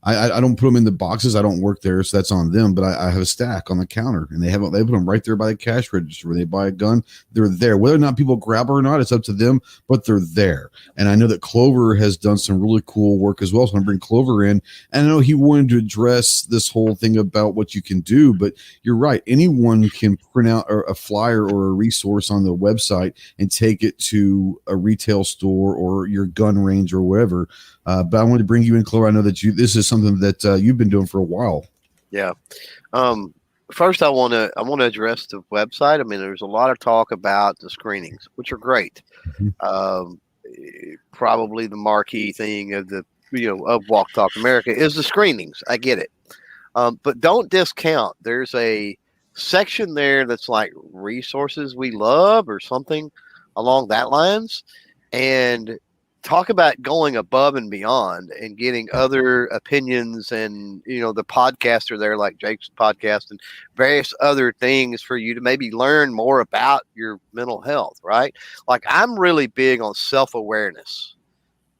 I don't put them in the boxes. I don't work there, so that's on them. But I have a stack on the counter, and they put them right there by the cash register. Where they buy a gun, they're there. Whether or not people grab her or not, it's up to them. But they're there. And I know that Clover has done some really cool work as well. So I'm gonna bring Clover in. And I know he wanted to address this whole thing about what you can do. But you're right. Anyone can print out a flyer or a resource on the website and take it to a retail store or your gun range or whatever. But I wanted to bring you in, Clover. I know that this is something that you've been doing for a while. Yeah. First, I want to address the website. I mean, there's a lot of talk about the screenings, which are great. Mm-hmm. Probably the marquee thing of of Walk Talk America is the screenings. I get it, but don't discount. There's a section there that's like resources we love or something along that lines, and talk about going above and beyond and getting other opinions, and the podcaster there, like Jake's podcast, and various other things for you to maybe learn more about your mental health, right? Like, I'm really big on self-awareness.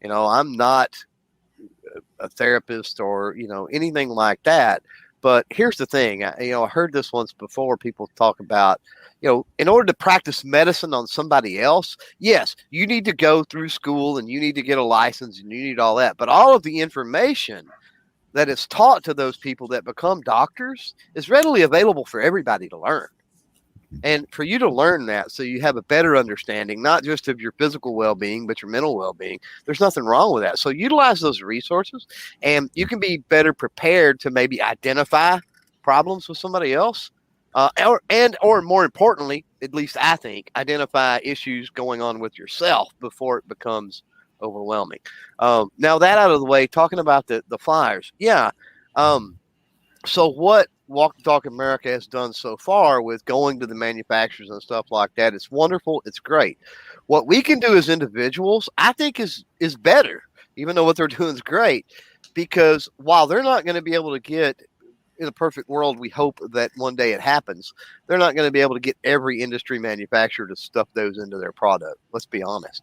I'm not a therapist or anything like that, but here's the thing. I heard this once before. People talk about, in order to practice medicine on somebody else, yes, you need to go through school and you need to get a license and you need all that. But all of the information that is taught to those people that become doctors is readily available for everybody to learn. And for you to learn that, so you have a better understanding, not just of your physical well-being, but your mental well-being, there's nothing wrong with that. So utilize those resources, and you can be better prepared to maybe identify problems with somebody else. Or more importantly, at least I think, identify issues going on with yourself before it becomes overwhelming. Now that out of the way, talking about the flyers. Yeah. So what Walk the Talk America has done so far with going to the manufacturers and stuff like that, it's wonderful. It's great. What we can do as individuals, I think is better, even though what they're doing is great, because while they're not going to be able to get in a perfect world, we hope that one day it happens. They're not going to be able to get every industry manufacturer to stuff those into their product. Let's be honest.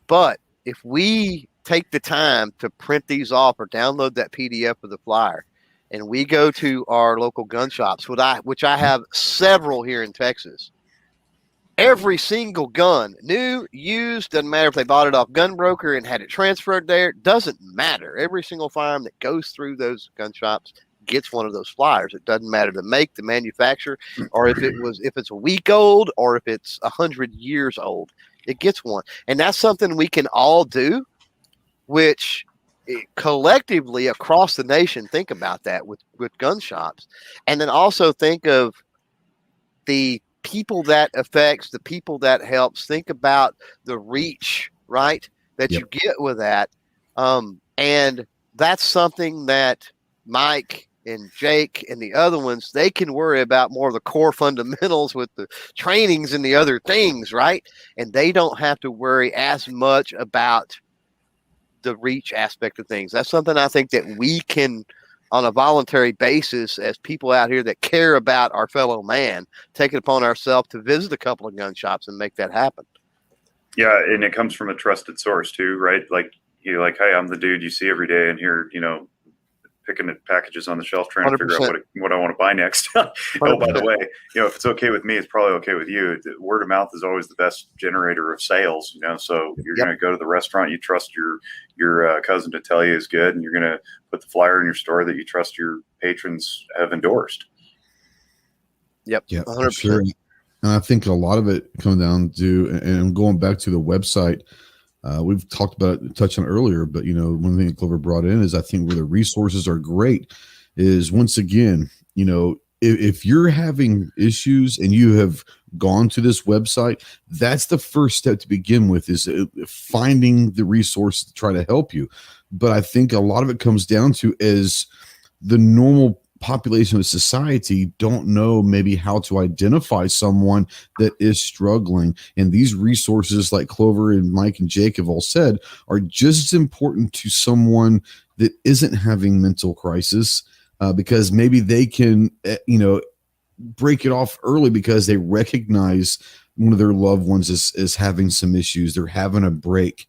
But if we take the time to print these off or download that PDF of the flyer, and we go to our local gun shops, which I have several here in Texas, every single gun, new, used, doesn't matter if they bought it off Gun Broker and had it transferred there, doesn't matter. Every single firearm that goes through those gun shops gets one of those flyers. It doesn't matter the make, the manufacturer, or if it's a week old or if it's 100 years old, it gets one. And that's something we can all do, which collectively across the nation, think about that with gun shops. And then also think of the people that affects, the people that helps. Think about the reach, right, that you get with that. And that's something that Mike and Jake and the other ones, they can worry about more of the core fundamentals with the trainings and the other things, right? And they don't have to worry as much about the reach aspect of things. That's something I think that we can, on a voluntary basis, as people out here that care about our fellow man, take it upon ourselves to visit a couple of gun shops and make that happen. Yeah, and it comes from a trusted source too, right? Like you're like, hey, I'm the dude you see every day, and here, picking at packages on the shelf, trying to figure out what I want to buy next. Oh, by the way, if it's okay with me, it's probably okay with you. Word of mouth is always the best generator of sales, so you're going to go to the restaurant you trust your cousin to tell you is good, and you're going to put the flyer in your store that you trust your patrons have endorsed. Yep. Yeah, 100%. sure. And I think a lot of it comes down to, and going back to the website, we've touched on it earlier, but one thing that Clover brought in is I think where the resources are great is, once again, if you're having issues and you have gone to this website, that's the first step to begin with, is finding the resource to try to help you. But I think a lot of it comes down to is the normal population of society don't know maybe how to identify someone that is struggling, and these resources, like Clover and Mike and Jake have all said, are just as important to someone that isn't having mental crisis, because maybe they can break it off early because they recognize one of their loved ones is having some issues, they're having a break,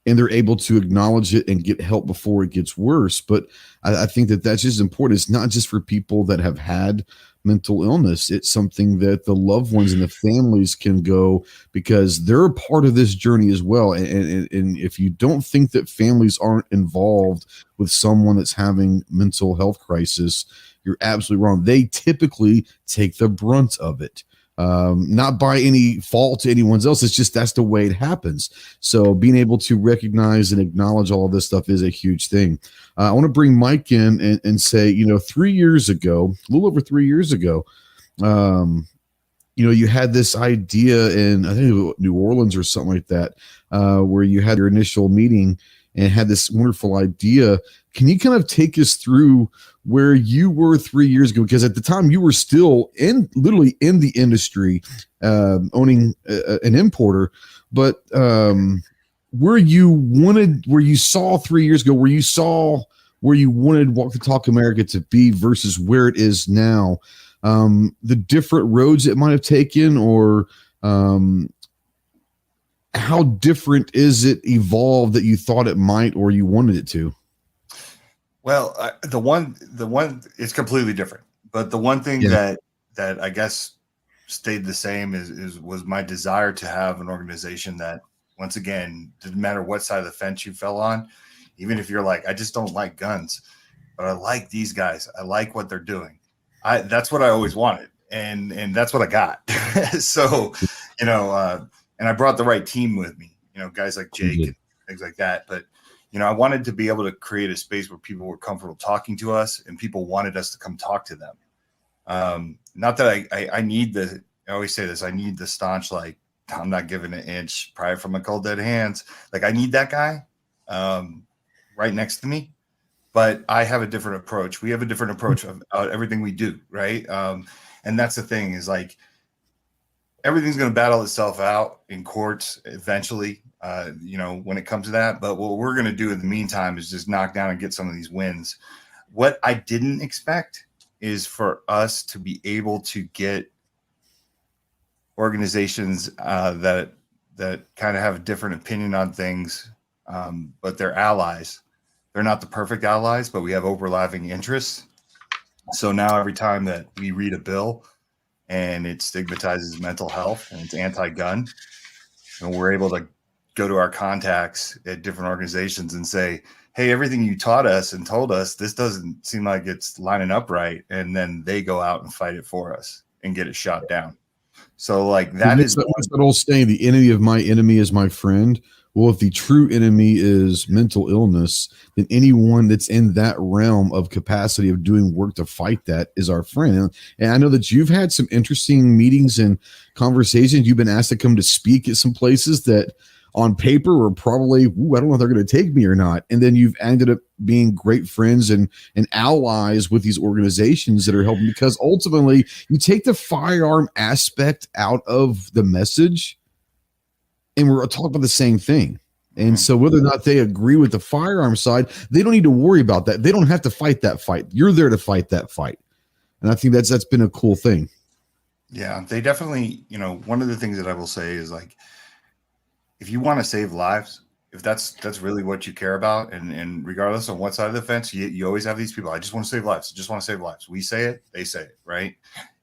and they're able to acknowledge it and get help before it gets worse. But I think that that's just important. It's not just for people that have had mental illness. It's something that the loved ones and the families can go, because they're a part of this journey as well. And if you don't think that families aren't involved with someone that's having mental health crisis, you're absolutely wrong. They typically take the brunt of it. Not by any fault to anyone's else. It's just that's the way it happens. So being able to recognize and acknowledge all of this stuff is a huge thing. I want to bring Mike in and say, 3 years ago, a little over 3 years ago, you had this idea in, I think, New Orleans or something like that, where you had your initial meeting and had this wonderful idea. Can you kind of take us through where you were 3 years ago? Because at the time you were still literally in the industry, owning an importer, but where you saw 3 years ago, where you wanted Walk the Talk America to be versus where it is now, the different roads it might have taken, or how different is it evolved that you thought it might, or you wanted it to? Well, the one is completely different, but the one thing that I guess stayed the same was my desire to have an organization that, once again, didn't matter what side of the fence you fell on, even if you're like, I just don't like guns, but I like these guys, I like what they're doing. That's what I always wanted, and that's what I got. So, and I brought the right team with me, guys like Jake and things like that, but I wanted to be able to create a space where people were comfortable talking to us and people wanted us to come talk to them. Not that I need I always say this, I need the staunch, like, I'm not giving an inch, probably from my cold dead hands. Like, I need that guy right next to me, but I have a different approach. We have a different approach of everything we do. Right. And that's the thing, is like, everything's going to battle itself out in courts eventually, when it comes to that. But what we're going to do in the meantime is just knock down and get some of these wins. what I didn't expect is for us to be able to get organizations that kind of have a different opinion on things, but they're allies. They're not the perfect allies, but we have overlapping interests. So now every time that we read a bill and it stigmatizes mental health and it's anti-gun, and we're able to go to our contacts at different organizations and say, hey, everything you taught us and told us, this doesn't seem like it's lining up right. And then they go out and fight it for us and get it shot down. So like what's that old saying, the enemy of my enemy is my friend. Well, if the true enemy is mental illness, then anyone that's in that realm of capacity of doing work to fight that is our friend. And I know that you've had some interesting meetings and conversations. You've been asked to come to speak at some places that on paper were probably, I don't know if they're going to take me or not. And then you've ended up being great friends and allies with these organizations that are helping, because ultimately you take the firearm aspect out of the message and we're talking about the same thing. And so whether or not they agree with the firearm side, they don't need to worry about that. They don't have to fight that fight. You're there to fight that fight. And I think that's been a cool thing. Yeah, they definitely, one of the things that I will say is like, if you want to save lives, if that's really what you care about, and regardless on what side of the fence, you always have these people. I just want to save lives. I just want to save lives. We say it, they say it, right?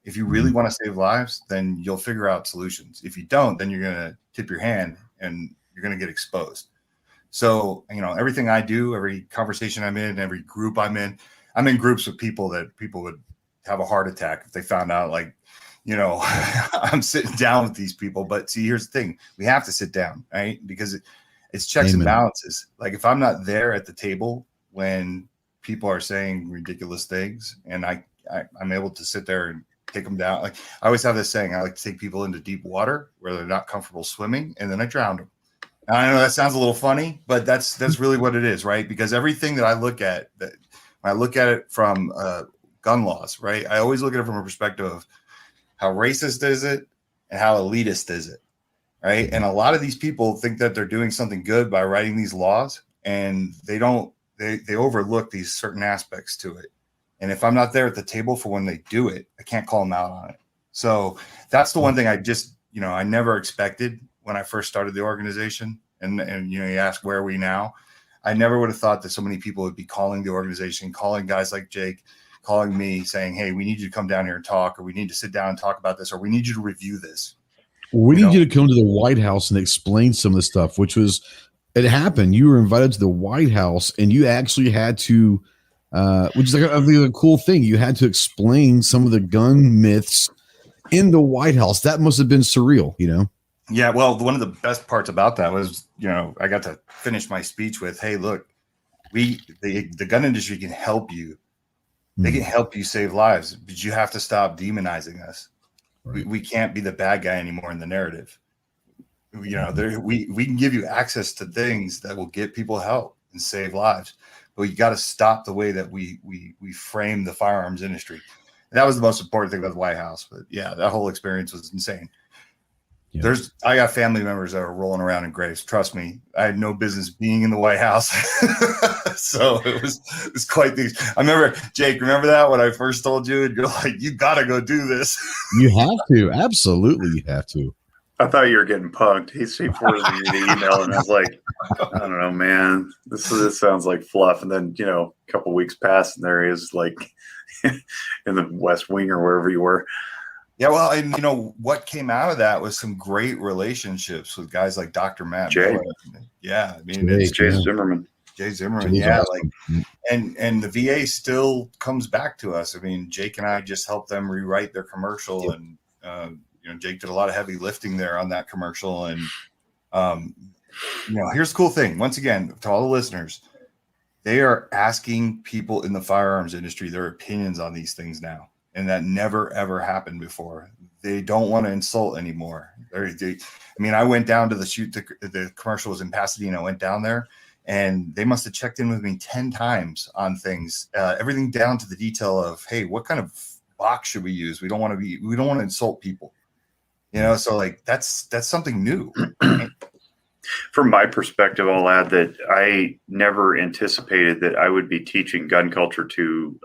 If you really want to save lives, then you'll figure out solutions. If you don't, then you're going to tip your hand and you're going to get exposed. So, everything I do, every conversation I'm in, every group I'm in groups with people that people would have a heart attack if they found out, like, I'm sitting down with these people. But see, here's the thing. We have to sit down, right? Because it's checks and balances. Like if I'm not there at the table when people are saying ridiculous things and I'm able to sit there and take them down. Like I always have this saying, I like to take people into deep water where they're not comfortable swimming, and then I drown them. And I know that sounds a little funny, but that's really what it is, right? Because everything that I look at, when I look at it from gun laws, right? I always look at it from a perspective of how racist is it and how elitist is it, right? And a lot of these people think that they're doing something good by writing these laws, and they overlook these certain aspects to it. And if I'm not there at the table for when they do it, I can't call them out on it. So that's the one thing I just, I never expected when I first started the organization. And you ask, where are we now? I never would have thought that so many people would be calling the organization, calling guys like Jake, calling me saying, hey, we need you to come down here and talk, or we need to sit down and talk about this, or we need you to review this. We need you to come to the White House and explain some of the stuff, it happened. You were invited to the White House and you actually had to, which is like a cool thing. You had to explain some of the gun myths in the White House. That must have been surreal, Yeah, well, one of the best parts about that was, I got to finish my speech with, hey, look, the gun industry can help you. They can help you save lives, but you have to stop demonizing us. Right. We can't be the bad guy anymore in the narrative. We can give you access to things that will get people help and save lives, but you got to stop the way that we frame the firearms industry. And that was the most important thing about the White House. But yeah, that whole experience was insane. Yeah. I got family members that are rolling around in graves. Trust me, I had no business being in the White House. So it was quite the. I remember, Jake, remember that when I first told you, and you're like, you got to go do this. You have to. Absolutely, you have to. I thought you were getting punked. He forwarded me the email, and I was like, I don't know, man. This sounds like fluff. And then, a couple weeks passed, and there he is, like, in the West Wing or wherever you were. Yeah, well, and what came out of that was some great relationships with guys like Dr. Matt Jay. Miller. Yeah, I mean, it's Jay Zimmerman. Jay Zimmerman, yeah, awesome. And the VA still comes back to us. I mean, Jake and I just helped them rewrite their commercial, and Jake did a lot of heavy lifting there on that commercial. And here's the cool thing. Once again, to all the listeners, they are asking people in the firearms industry their opinions on these things now. And that never, ever happened before. They don't want to insult anymore. I went down to the shoot. The commercial was in Pasadena. I went down there, and they must have checked in with me 10 times on things, everything down to the detail of, hey, what kind of box should we use? We don't want to insult people. So like that's something new. Right? From my perspective, I'll add that I never anticipated that I would be teaching gun culture to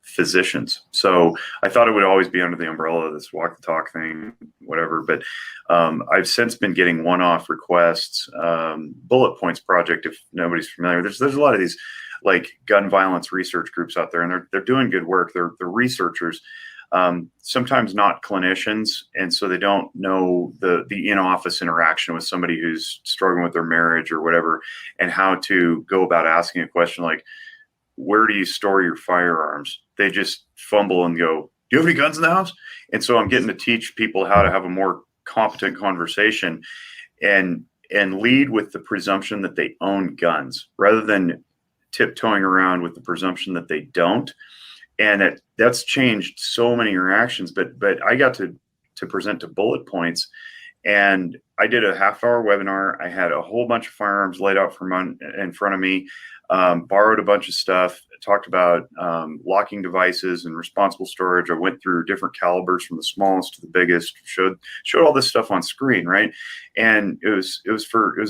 physicians. So I thought it would always be under the umbrella of this walk the talk thing, whatever. But I've since been getting one-off requests. Bullet Points Project, if nobody's familiar, there's a lot of these like gun violence research groups out there, and they're doing good work. They're researchers. Sometimes not clinicians, and so they don't know the in-office interaction with somebody who's struggling with their marriage or whatever, and how to go about asking a question like, where do you store your firearms? They just fumble and go, do you have any guns in the house? And so I'm getting to teach people how to have a more competent conversation and lead with the presumption that they own guns rather than tiptoeing around with the presumption that they don't. And that's changed so many interactions, but I got to present to Bullet Points, and I did a half-hour webinar. I had a whole bunch of firearms laid out in front of me, borrowed a bunch of stuff, talked about locking devices and responsible storage. I went through different calibers from the smallest to the biggest, showed all this stuff on screen, right? And it was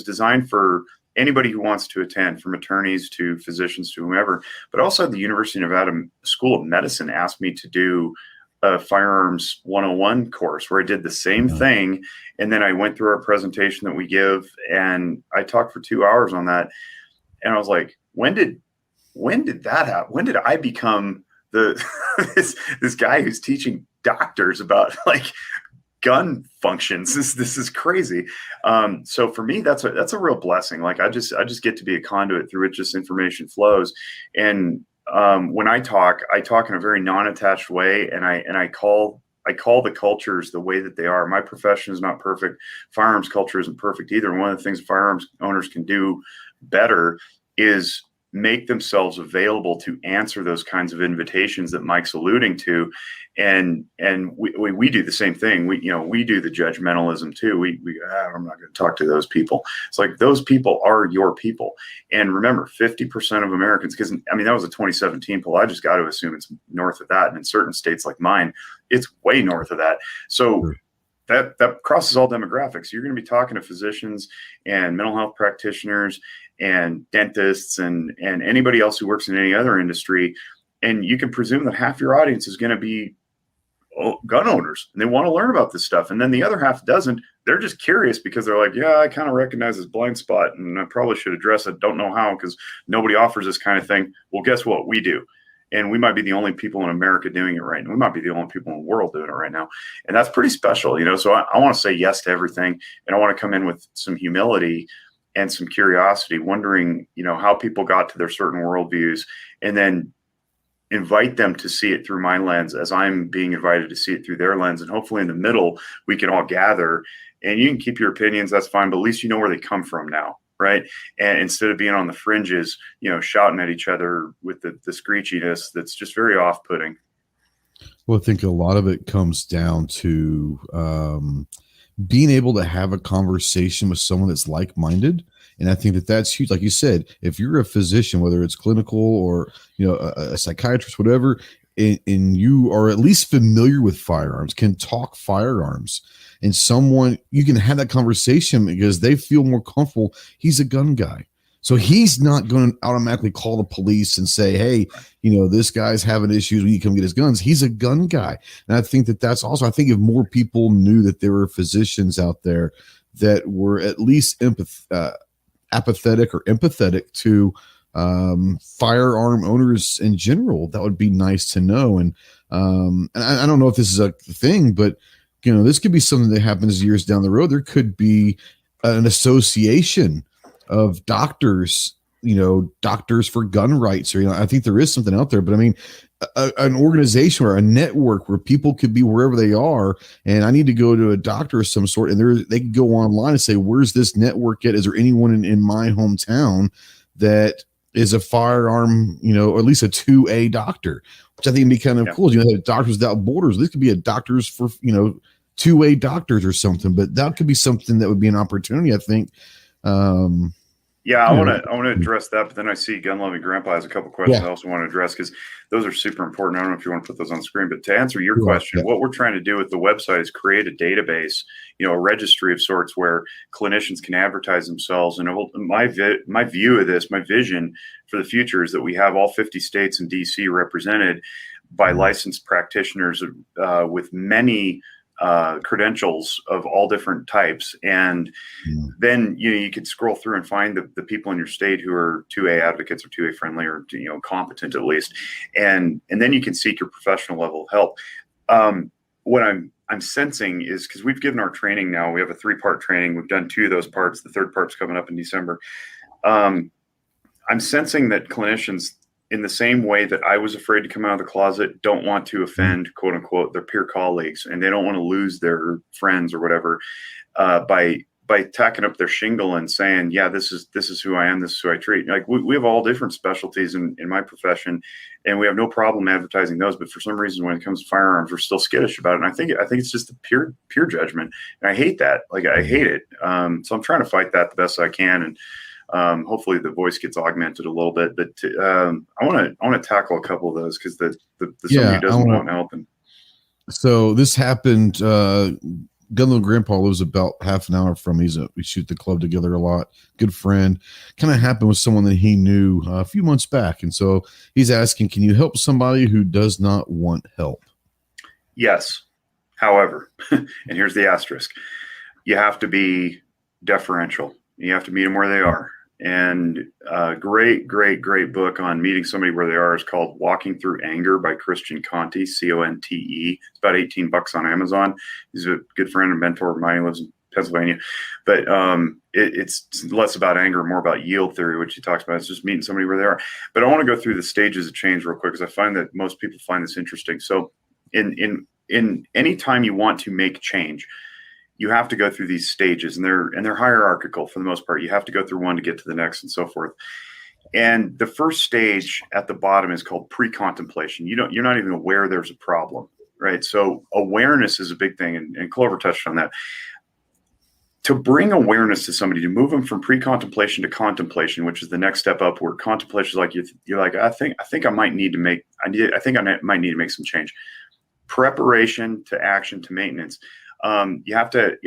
designed for anybody who wants to attend, from attorneys to physicians to whomever. But also the University of Nevada School of Medicine asked me to do a Firearms 101 course where I did the same thing. And then I went through our presentation that we give, and I talked for 2 hours on that. And I was like, when did that happen? When did I become this guy who's teaching doctors about like gun functions? This is crazy. So for me, that's a real blessing. Like I just get to be a conduit through which this information flows. And when I talk in a very non-attached way, and I call the cultures the way that they are. My profession is not perfect. Firearms culture isn't perfect either. And one of the things firearms owners can do better is make themselves available to answer those kinds of invitations that Mike's alluding to. And we do the same thing. We do the judgmentalism too. I'm not going to talk to those people. It's like, those people are your people. And remember, 50% of Americans, because I mean, that was a 2017 poll. I just got to assume it's north of that. And in certain states like mine, it's way north of that. So that crosses all demographics. You're going to be talking to physicians and mental health practitioners and dentists and anybody else who works in any other industry. And you can presume that half your audience is going to be gun owners, and they want to learn about this stuff. And then the other half doesn't. They're just curious because they're like, yeah, I kind of recognize this blind spot, and I probably should address it. Don't know how, because nobody offers this kind of thing. Well, guess what? We do. And we might be the only people in America doing it right now. We might be the only people in the world doing it right now. And that's pretty special, So I want to say yes to everything. And I want to come in with some humility and some curiosity, wondering, how people got to their certain worldviews, and then invite them to see it through my lens as I'm being invited to see it through their lens. And hopefully in the middle, we can all gather, and you can keep your opinions. That's fine. But at least you know where they come from now. Right. And instead of being on the fringes, shouting at each other with the screechiness, that's just very off-putting. Well, I think a lot of it comes down to being able to have a conversation with someone that's like-minded. And I think that's huge. Like you said, if you're a physician, whether it's clinical or, a psychiatrist, whatever, and you are at least familiar with firearms, can talk firearms, and someone, you can have that conversation because they feel more comfortable. He's a gun guy. So he's not going to automatically call the police and say, hey, this guy's having issues. We need to come get his guns. He's a gun guy. And I think that's also, I think if more people knew that there were physicians out there that were at least apathetic or empathetic to firearm owners in general, that would be nice to know. And I don't know if this is a thing, but this could be something that happens years down the road. There could be an association of doctors, doctors for gun rights, or I think there is something out there. But I mean, an organization or a network where people could be wherever they are, and I need to go to a doctor of some sort, and they can go online and say, where's this network at? Is there anyone in my hometown that is a firearm, or at least a 2A doctor, which I think would be kind of cool. Doctors Without Borders. This could be a doctors for, 2A doctors or something, but that could be something that would be an opportunity, I think. I want to address that, but then I see Gun Loving Grandpa has a couple questions I also want to address, because those are super important. I don't know if you want to put those on the screen, but to answer your question, what we're trying to do with the website is create a database a registry of sorts where clinicians can advertise themselves. And my view of this, my vision for the future is that we have all 50 states and DC represented by licensed practitioners with many credentials of all different types. And then, you could scroll through and find the people in your state who are 2A advocates or 2A friendly or, competent at least. And then you can seek your professional level of help. What I'm sensing is, because we've given our training now, we have a 3-part training. We've done 2 of those parts. The 3rd part's coming up in December. I'm sensing that clinicians, in the same way that I was afraid to come out of the closet, don't want to offend, quote unquote, their peer colleagues, and they don't want to lose their friends or whatever by tacking up their shingle and saying, yeah, this is who I am, this is who I treat. Like we have all different specialties in my profession, and we have no problem advertising those. But for some reason, when it comes to firearms, we're still skittish about it. And I think it's just a pure judgment, and I hate that. Like I hate it. So I'm trying to fight that the best I can, and hopefully the voice gets augmented a little bit. But I want to tackle a couple of those, because the somebody who doesn't want help. So this happened. Gunlow Grandpa lives about half an hour from me. We shoot the club together a lot. Good friend. Kind of happened with someone that he knew a few months back. And so he's asking, can you help somebody who does not want help? Yes. However, and here's the asterisk, you have to be deferential. You have to meet them where they are. And great book on meeting somebody where they are is called Walking Through Anger by Christian Conte, Conte. It's about $18 on Amazon. He's a good friend and mentor of mine. He lives in Pennsylvania. But it's less about anger, more about yield theory, which he talks about. It's just meeting somebody where they are. But I want to go through the stages of change real quick, because I find that most people find this interesting. So in any time you want to make change, you have to go through these stages, and they're hierarchical for the most part. You have to go through one to get to the next, and so forth. And the first stage at the bottom is called pre-contemplation. You're not even aware there's a problem, right? So awareness is a big thing, and Clover touched on that. To bring awareness to somebody, to move them from pre-contemplation to contemplation, which is the next step upward. Contemplation is like you're like, I think I might need to make some change. Preparation to action to maintenance. You have to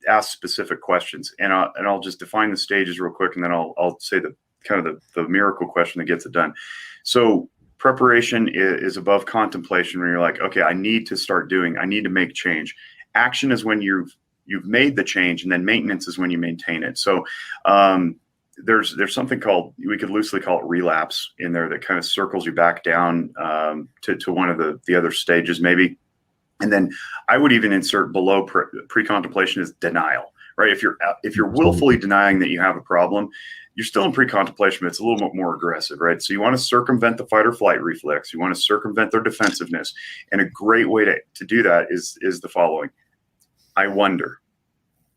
ask specific questions, and I'll just define the stages real quick, and then I'll say the miracle question that gets it done. So preparation is above contemplation, when you're like, okay, I need to make change. Action is when you've made the change, and then maintenance is when you maintain it. So there's something called, we could loosely call it relapse in there, that kind of circles you back down to one of the other stages maybe. And then I would even insert below pre-contemplation is denial, right? If you're willfully denying that you have a problem, you're still in pre-contemplation, but it's a little bit more aggressive, right? So you want to circumvent the fight or flight reflex. You want to circumvent their defensiveness. And a great way to do that is the following. I wonder.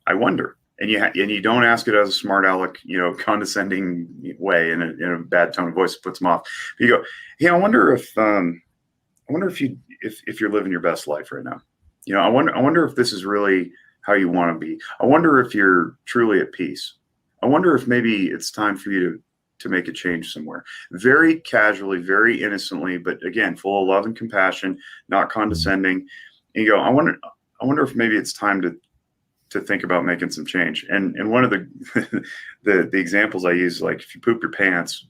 And you don't ask it as a smart aleck, condescending way in a bad tone of voice that puts them off. But you go, hey, I wonder if you're living your best life right now. I wonder if this is really how you want to be. I wonder if you're truly at peace. I wonder if maybe it's time for you to make a change somewhere. Very casually, very innocently, but again, full of love and compassion, not condescending. And you go, I wonder if maybe it's time to think about making some change. And one of the examples I use, like if you poop your pants,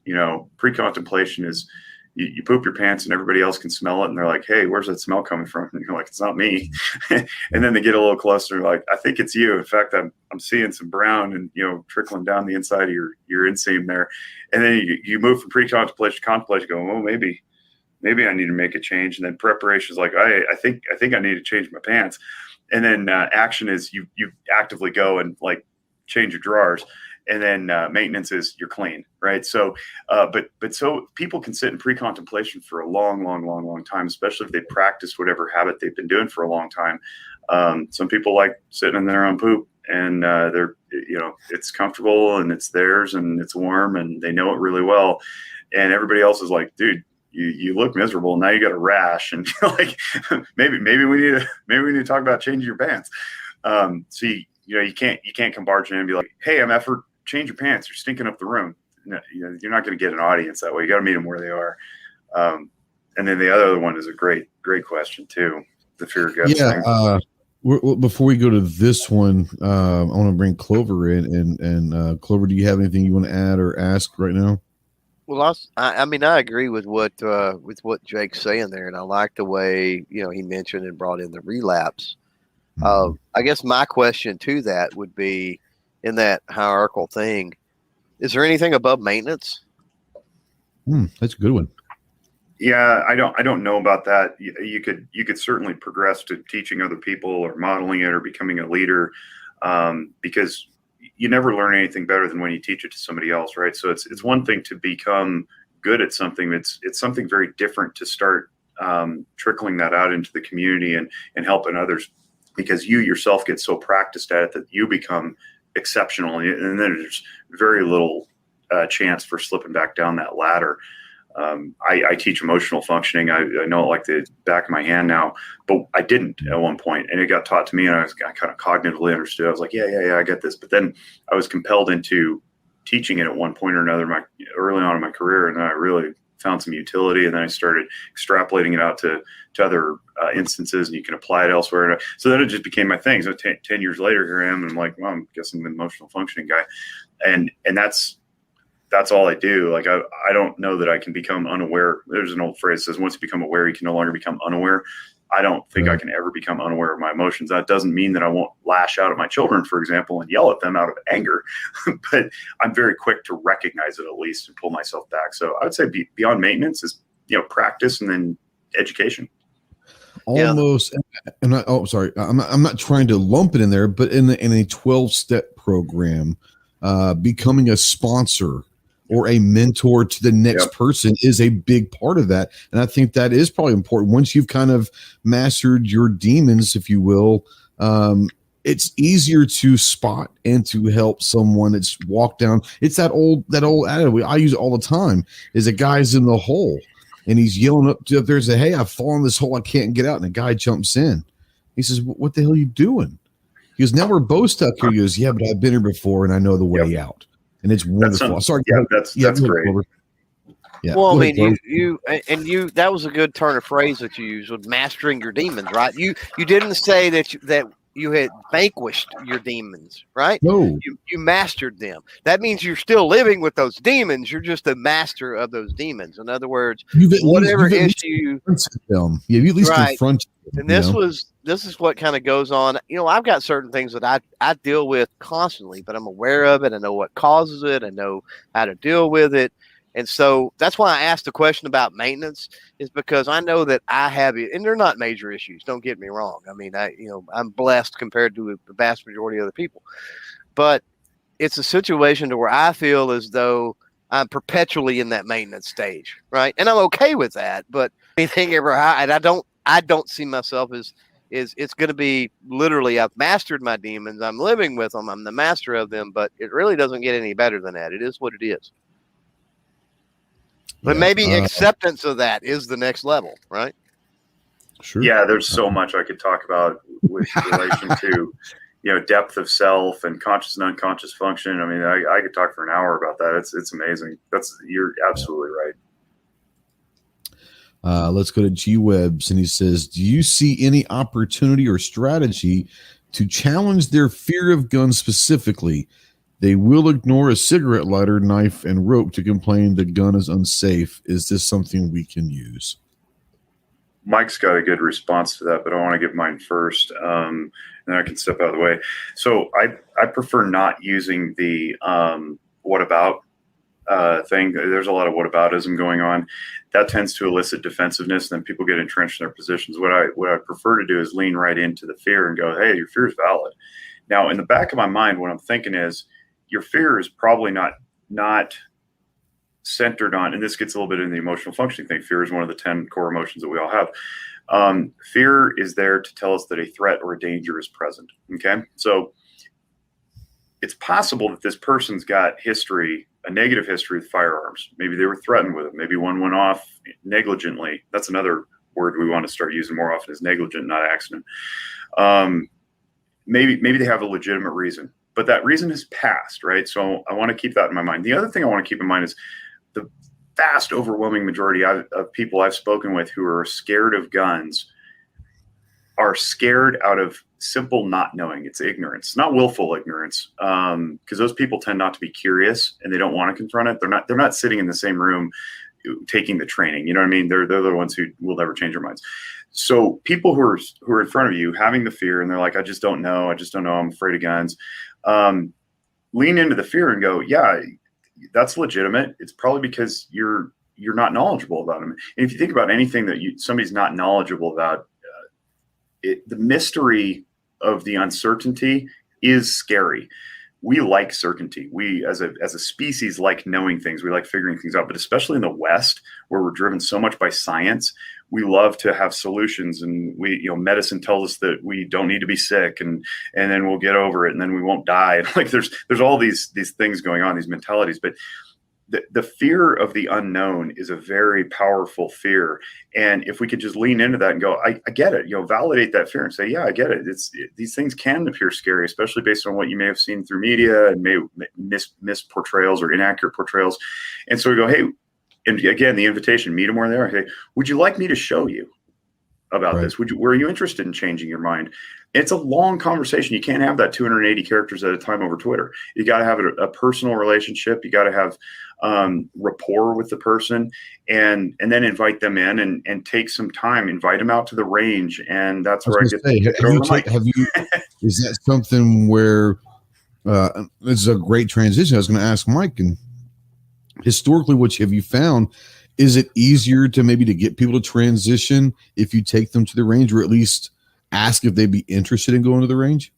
pre-contemplation is you poop your pants and everybody else can smell it, and they're like, hey, where's that smell coming from? And you're like, it's not me. And then they get a little closer, like, I think it's you. In fact, I'm seeing some brown and trickling down the inside of your inseam there. And then you move from pre-contemplation to contemplation, go, well, maybe I need to make a change. And then preparation is like, I think I need to change my pants. And then action is you actively go and like change your drawers. And then maintenance is you're clean, right? So, but so people can sit in pre-contemplation for a long time, especially if they practice whatever habit they've been doing for a long time. Some people like sitting in their own poop, and they're, it's comfortable and it's theirs and it's warm and they know it really well. And everybody else is like, dude, you look miserable. Now you got a rash, and like maybe we need to talk about changing your pants. So you can't come barging in and be like, hey, I'm effort. Change your pants. You're stinking up the room. No, you're not going to get an audience that way. You got to meet them where they are. And then the other one is a great question too. The fear of guts thing. Before we go to this one, I want to bring Clover in, and Clover, do you have anything you want to add or ask right now? Well, I mean, I agree with what Jake's saying there, and I like the way he mentioned and brought in the relapse. I guess my question to that would be, in that hierarchical thing, is there anything above maintenance? That's a good one. Yeah, I don't know about that. You could certainly progress to teaching other people or modeling it or becoming a leader, because you never learn anything better than when you teach it to somebody else, right? So it's one thing to become good at something. It's something very different to start trickling that out into the community and helping others, because you yourself get so practiced at it that you become exceptional, and then there's very little chance for slipping back down that ladder. I teach emotional functioning. I know it like the back of my hand now, but I didn't at one point, and it got taught to me, and I kind of cognitively understood. I was like, yeah, I get this. But then I was compelled into teaching it at one point or another early on in my career, and then I really found some utility, and then I started extrapolating it out to other instances, and you can apply it elsewhere. And so then it just became my thing. So 10 years later, here I am, and I'm like, well, I guess I'm an emotional functioning guy, and that's all I do. Like, I don't know that I can become unaware. There's an old phrase that says, once you become aware, you can no longer become unaware. I don't think I can ever become unaware of my emotions. That doesn't mean that I won't lash out at my children, for example, and yell at them out of anger, but I'm very quick to recognize it at least and pull myself back. So I would say beyond maintenance is, practice and then education. Almost. And sorry. I'm not trying to lump it in there, but in a 12-step program, becoming a sponsor or a mentor to the next person is a big part of that. And I think that is probably important. Once you've kind of mastered your demons, if you will, it's easier to spot and to help someone that's walked down. It's that old attitude I use it all the time, is a guy's in the hole and he's yelling up there, say, hey, I've fallen in this hole, I can't get out. And a guy jumps in. He says, what the hell are you doing? He goes, now we're both stuck here. He goes, yeah, but I've been here before and I know the way out. And it's wonderful. That's great. Yeah. Well, I mean, you that was a good turn of phrase that you used with mastering your demons, right? You didn't say that you had vanquished your demons, right? No. You mastered them. That means you're still living with those demons. You're just the master of those demons. In other words, whatever issue them. Yeah, you at least confront them. And this is what kind of goes on. I've got certain things that I deal with constantly, but I'm aware of it. I know what causes it. I know how to deal with it. And so that's why I asked the question about maintenance, is because I know that I have it, and they're not major issues. Don't get me wrong. I mean, I'm blessed compared to the vast majority of the people, but it's a situation to where I feel as though I'm perpetually in that maintenance stage. Right. And I'm okay with that, but anything ever high, and I don't see myself as it's going to be literally, I've mastered my demons. I'm living with them. I'm the master of them, but it really doesn't get any better than that. It is what it is. But maybe acceptance of that is the next level, right? Sure. Yeah, there's so much I could talk about with relation to, depth of self and conscious and unconscious function. I mean, I could talk for an hour about that. It's amazing. You're absolutely right. Let's go to G Webs, and he says, do you see any opportunity or strategy to challenge their fear of guns specifically? They will ignore a cigarette lighter, knife, and rope to complain the gun is unsafe. Is this something we can use? Mike's got a good response to that, but I want to give mine first, and then I can step out of the way. So I prefer not using the what about thing. There's a lot of whataboutism going on. That tends to elicit defensiveness, and then people get entrenched in their positions. What I prefer to do is lean right into the fear and go, hey, your fear is valid. Now, in the back of my mind, what I'm thinking is, your fear is probably not centered on, and this gets a little bit into the emotional functioning thing. Fear is one of the 10 core emotions that we all have. Fear is there to tell us that a threat or a danger is present. Okay. So it's possible that this person's got a negative history with firearms. Maybe they were threatened with it. Maybe one went off negligently. That's another word we want to start using more often, is negligent, not accident. Maybe they have a legitimate reason, but that reason has passed, right? So I want to keep that in my mind. The other thing I want to keep in mind is the vast, overwhelming majority of people I've spoken with who are scared of guns are scared out of simple not knowing. It's ignorance, not willful ignorance, because those people tend not to be curious and they don't want to confront it. They're not sitting in the same room taking the training. You know what I mean? They're the ones who will never change their minds. So people who are in front of you having the fear and they're like, I just don't know. I'm afraid of guns. Lean into the fear and go, yeah, that's legitimate. It's probably because you're not knowledgeable about them. And if you think about anything that somebody's not knowledgeable about, the mystery of the uncertainty is scary. We like certainty. We as a species like knowing things. We like figuring things out, but especially in the West, where we're driven so much by science, we love to have solutions. And medicine tells us that we don't need to be sick, and then we'll get over it, and then we won't die. Like there's all these things going on, these mentalities, but the fear of the unknown is a very powerful fear. And if we could just lean into that and go, I get it, validate that fear and say, yeah, I get it. These things can appear scary, especially based on what you may have seen through media and may miss portrayals or inaccurate portrayals. And so we go, hey, and again, the invitation, meet them where they are. Hey, would you like me to show you about this? Were you interested in changing your mind? It's a long conversation. You can't have that 280 characters at a time over Twitter. You got to have a personal relationship. You got to have rapport with the person, and then invite them in and take some time. Invite them out to the range, and that's where I get say, have you? Is that something where this is a great transition? I was going to ask Mike, and historically, what have you found? Is it easier to get people to transition if you take them to the range, or at least ask if they'd be interested in going to the range?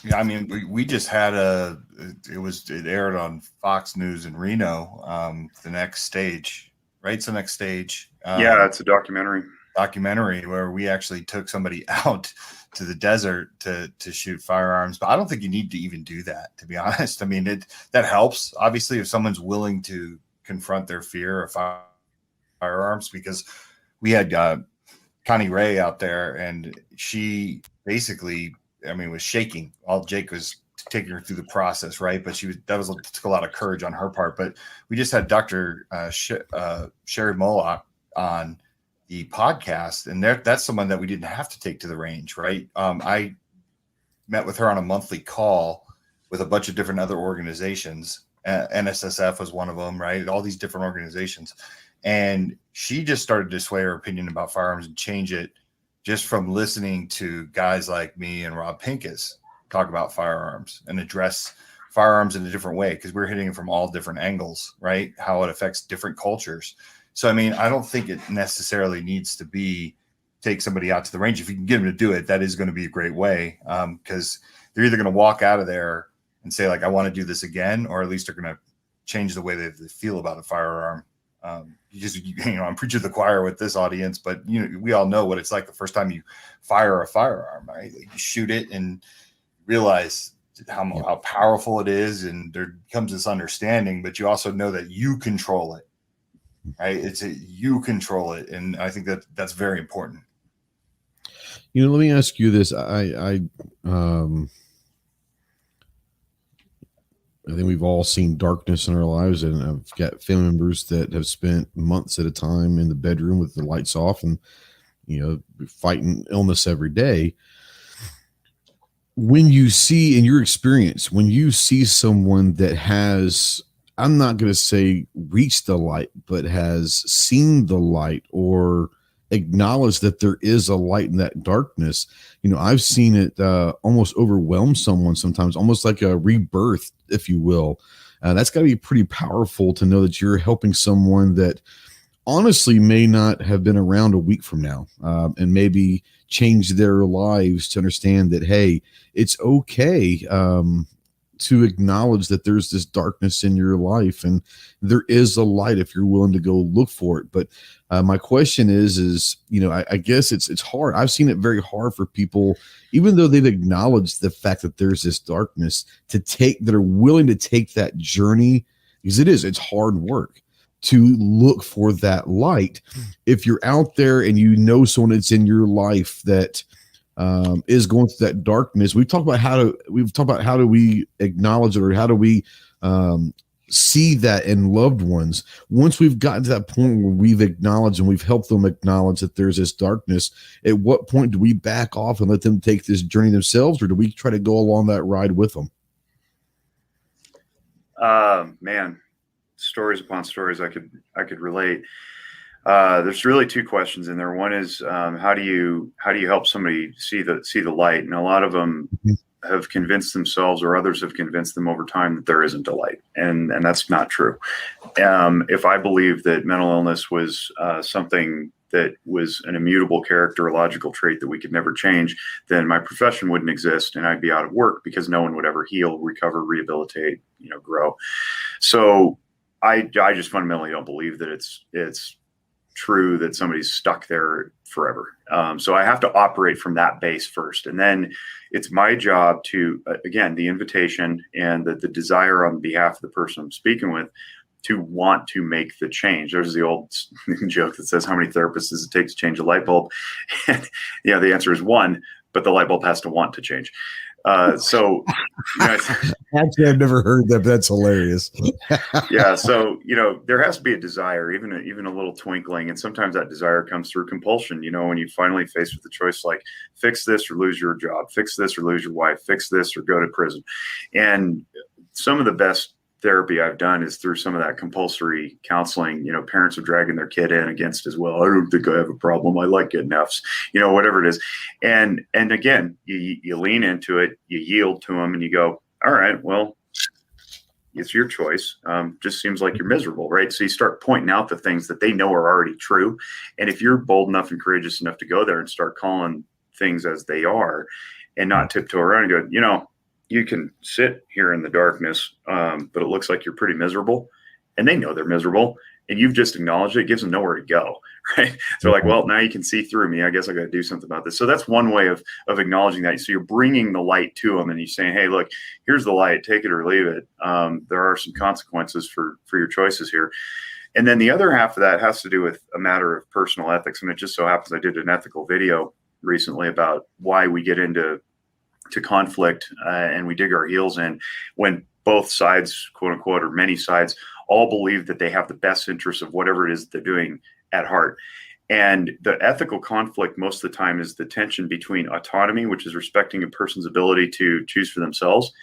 Yeah, I mean, we just had it aired on Fox News in Reno, The Next Stage, right? It's The Next Stage. Yeah, it's a documentary where we actually took somebody out to the desert to shoot firearms. But I don't think you need to even do that, to be honest. I mean, that helps, obviously, if someone's willing to confront their fear of firearms, because we had Connie Ray out there, and she basically, was shaking while Jake was taking her through the process, right? But took a lot of courage on her part. But we just had Dr. Sherry Moloch on the podcast, and that's someone that we didn't have to take to the range, right? I met with her on a monthly call with a bunch of different other organizations. NSSF was one of them, right? All these different organizations. And she just started to sway her opinion about firearms and change it just from listening to guys like me and Rob Pincus talk about firearms and address firearms in a different way, because we're hitting it from all different angles, right? How it affects different cultures. So, I don't think it necessarily needs to be take somebody out to the range. If you can get them to do it, that is going to be a great way, because they're either going to walk out of there and say, like, I want to do this again, or at least they're going to change the way they feel about a firearm. I'm preaching to the choir with this audience, but we all know what it's like the first time you fire a firearm, right? You shoot it and realize how powerful it is, and there comes this understanding, but you also know that you control it, right? You control it, and I think that's very important. Let me ask you this. I think we've all seen darkness in our lives, and I've got family members that have spent months at a time in the bedroom with the lights off and, fighting illness every day. When you see, in your experience, when you see someone that has, I'm not going to say reached the light, but has seen the light or acknowledged that there is a light in that darkness, I've seen it almost overwhelm someone sometimes, almost like a rebirth, if you will. That's got to be pretty powerful to know that you're helping someone that honestly may not have been around a week from now, and maybe change their lives to understand that, hey, it's okay to acknowledge that there's this darkness in your life, and there is a light if you're willing to go look for it. But my question is, I guess it's hard. I've seen it very hard for people, even though they've acknowledged the fact that there's this darkness, that are willing to take that journey, because it's hard work to look for that light. If you're out there and someone that's in your life that is going through that darkness, we've talked about how do we acknowledge it, or how do we see that in loved ones. Once we've gotten to that point where we've acknowledged and we've helped them acknowledge that there's this darkness, at what point do we back off and let them take this journey themselves, or do we try to go along that ride with them? Man, stories upon stories I could relate. There's really two questions in there. One is, how do you help somebody see the light? And a lot of them have convinced themselves, or others have convinced them over time, that there isn't a light, and that's not true. If I believed that mental illness was something that was an immutable characterological trait that we could never change, then my profession wouldn't exist, and I'd be out of work, because no one would ever heal, recover, rehabilitate, grow. So I just fundamentally don't believe that it's true that somebody's stuck there forever. So I have to operate from that base first. And then it's my job to, again, the invitation and the desire on behalf of the person I'm speaking with to want to make the change. There's the old joke that says, how many therapists does it take to change a light bulb? And, the answer is one, but the light bulb has to want to change. So actually, I've never heard that, but that's hilarious. Yeah. So, there has to be a desire, even a little twinkling. And sometimes that desire comes through compulsion, when you finally face with the choice, like fix this or lose your job, fix this or lose your wife, fix this or go to prison. And some of the best therapy I've done is through some of that compulsory counseling. Parents are dragging their kid in against as well. I don't think I have a problem. I like getting Fs, whatever it is. And again, you lean into it, you yield to them, and you go, all right, well, it's your choice. Just seems like you're miserable, right? So you start pointing out the things that they know are already true. And if you're bold enough and courageous enough to go there and start calling things as they are and not tiptoe around and go, you can sit here in the darkness, but it looks like you're pretty miserable, and they know they're miserable, and you've just acknowledged it. It gives them nowhere to go, right? So like, well, now you can see through me. I guess I got to do something about this. So that's one way of acknowledging that. So you're bringing the light to them, and you're saying, hey, look, here's the light. Take it or leave it. There are some consequences for your choices here. And then the other half of that has to do with a matter of personal ethics. And it just so happens I did an ethical video recently about why we get into conflict and we dig our heels in when both sides, quote unquote, or many sides, all believe that they have the best interests of whatever it is they're doing at heart. And the ethical conflict most of the time is the tension between autonomy, which is respecting a person's ability to choose for themselves,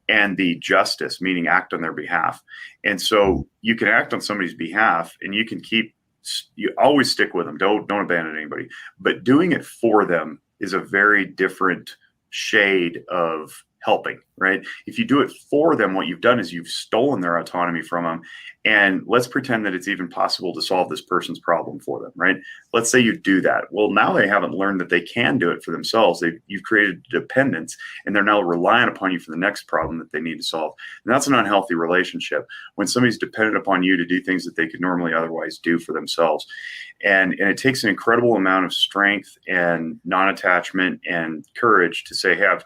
and the justice, meaning act on their behalf. And so you can act on somebody's behalf, and you always stick with them. Don't abandon anybody. But doing it for them is a very different shade of helping, right? If you do it for them, what you've done is you've stolen their autonomy from them. And let's pretend that it's even possible to solve this person's problem for them, right? Let's say you do that. Well, now they haven't learned that they can do it for themselves. You've created dependence, and they're now relying upon you for the next problem that they need to solve. And that's an unhealthy relationship when somebody's dependent upon you to do things that they could normally otherwise do for themselves. And it takes an incredible amount of strength and non-attachment and courage to say, hey,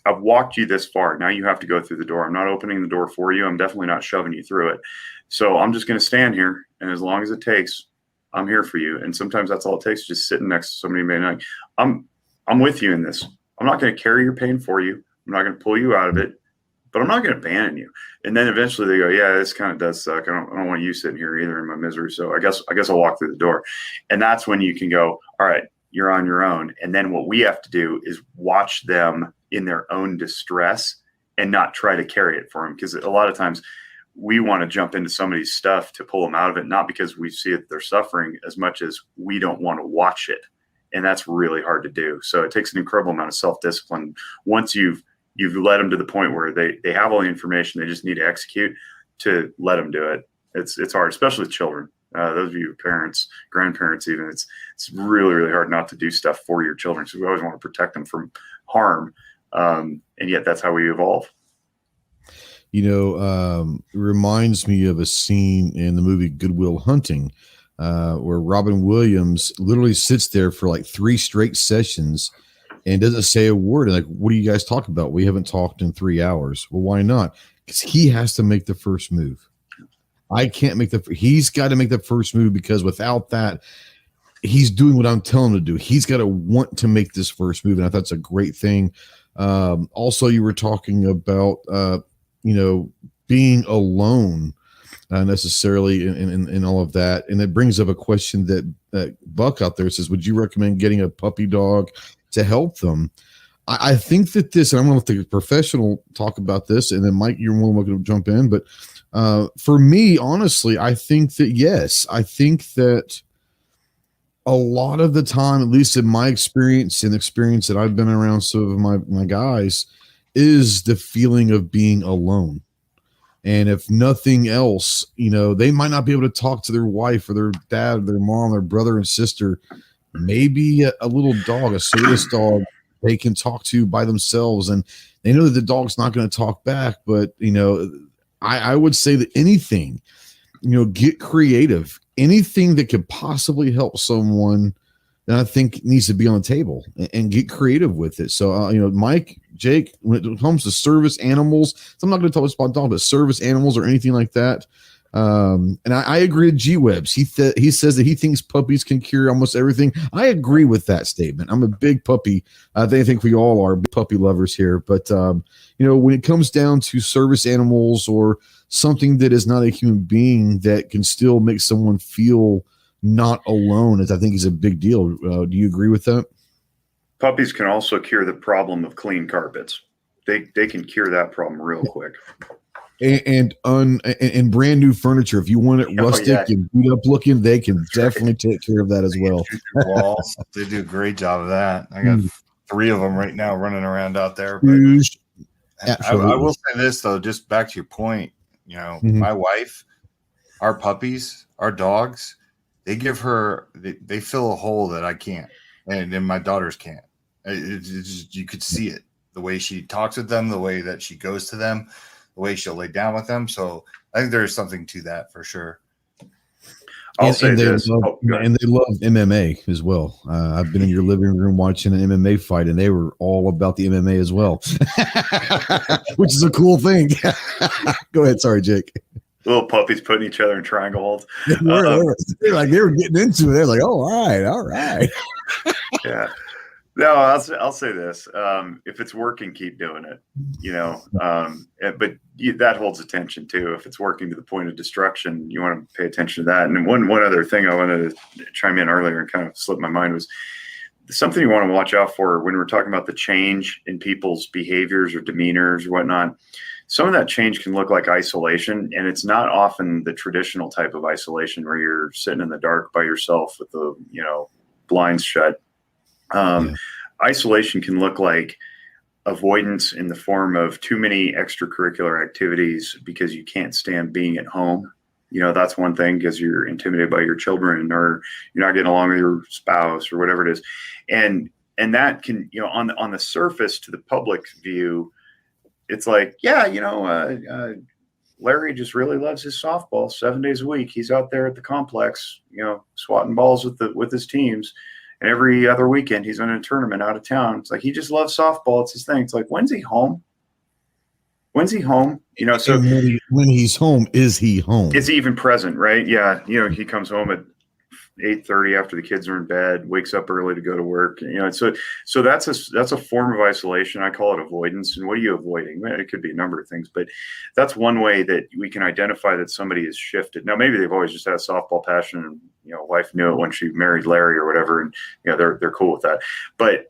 I've walked you this far. Now you have to go through the door. I'm not opening the door for you. I'm definitely not shoving you through it. So I'm just going to stand here. And as long as it takes, I'm here for you. And sometimes that's all it takes, just sitting next to somebody and being like, I'm with you in this. I'm not going to carry your pain for you. I'm not going to pull you out of it, but I'm not going to abandon you. And then eventually they go, yeah, this kind of does suck. I don't want you sitting here either in my misery. So I guess I'll walk through the door. And that's when you can go, all right, you're on your own. And then what we have to do is watch them in their own distress and not try to carry it for them. Because a lot of times we want to jump into somebody's stuff to pull them out of it, not because we see that they're suffering as much as we don't want to watch it. And that's really hard to do. So it takes an incredible amount of self-discipline. Once you've led them to the point where they have all the information, they just need to execute, to let them do it. It's hard, especially with children. Those of you parents, grandparents, even, it's really, really hard not to do stuff for your children. So we always want to protect them from harm. And yet that's how we evolve. It reminds me of a scene in the movie Good Will Hunting, where Robin Williams literally sits there for like 3 straight sessions and doesn't say a word. And like, what are you guys talking about? We haven't talked in 3 hours. Well, why not? Because he has to make the first move. I can't he's got to make the first move, because without that, he's doing what I'm telling him to do. He's got to want to make this first move. And I thought that's a great thing. Also, you were talking about, being alone necessarily in all of that. And it brings up a question that Buck out there says, would you recommend getting a puppy dog to help them? I think that this, and I'm going to let the professional talk about this, and then Mike, you're more than welcome to jump in. But for me, honestly, I think that yes, I think that a lot of the time, at least in my experience and experience that I've been around some of my guys, is the feeling of being alone. And if nothing else, they might not be able to talk to their wife or their dad, or their mom, their brother and sister. Maybe a little dog, a service dog, they can talk to by themselves, and they know that the dog's not going to talk back. But I would say that anything, get creative. Anything that could possibly help someone, that I think needs to be on the table, and get creative with it. So Mike, Jake, when it comes to service animals, so I'm not going to talk about dogs, but service animals or anything like that. And I agree with G-Webs. He says that he thinks puppies can cure almost everything. I agree with that statement. I'm a big puppy. I think we all are big puppy lovers here. But, when it comes down to service animals or something that is not a human being that can still make someone feel not alone, I think is a big deal. Do you agree with that? Puppies can also cure the problem of clean carpets. They can cure that problem real quick. And brand new furniture. If you want it rustic and beat up looking, they can definitely take care of that as well. Walls. They do a great job of that. I got 3 of them right now running around out there. But I will say this though, just back to your point. My wife, our puppies, our dogs, they give her. They fill a hole that I can't, and then my daughters can't. You could see it, the way she talks with them, the way that she goes to them, the way she'll lay down with them. So I think there's something to that for sure. I'll say this. And they love MMA as well. I've been in your living room watching an MMA fight, and they were all about the MMA as well, which is a cool thing. Go ahead. Sorry, Jake. Little puppies putting each other in triangle holds. They were getting into it. They're like, oh, all right. Yeah. No, I'll say this. If it's working, keep doing it. But that holds attention too. If it's working to the point of destruction, you want to pay attention to that. And one other thing I wanted to chime in earlier and kind of slipped my mind was something you want to watch out for when we're talking about the change in people's behaviors or demeanors or whatnot. Some of that change can look like isolation, and it's not often the traditional type of isolation where you're sitting in the dark by yourself with the blinds shut. Isolation can look like avoidance in the form of too many extracurricular activities because you can't stand being at home. That's one thing, because you're intimidated by your children, or you're not getting along with your spouse or whatever it is. And that can, on the surface to the public view, it's like, Larry just really loves his softball 7 days a week. He's out there at the complex, swatting balls with his teams. And every other weekend, he's in a tournament out of town. It's like, he just loves softball. It's his thing. It's like, when's he home? So when he's home, is he home? Is he even present? Right. Yeah. He comes home at 8:30 after the kids are in bed, wakes up early to go to work. So that's a form of isolation. I call it avoidance. And what are you avoiding? It could be a number of things, but that's one way that we can identify that somebody has shifted. Now, maybe they've always just had a softball passion, and wife knew it when she married Larry or whatever, and they're cool with that. But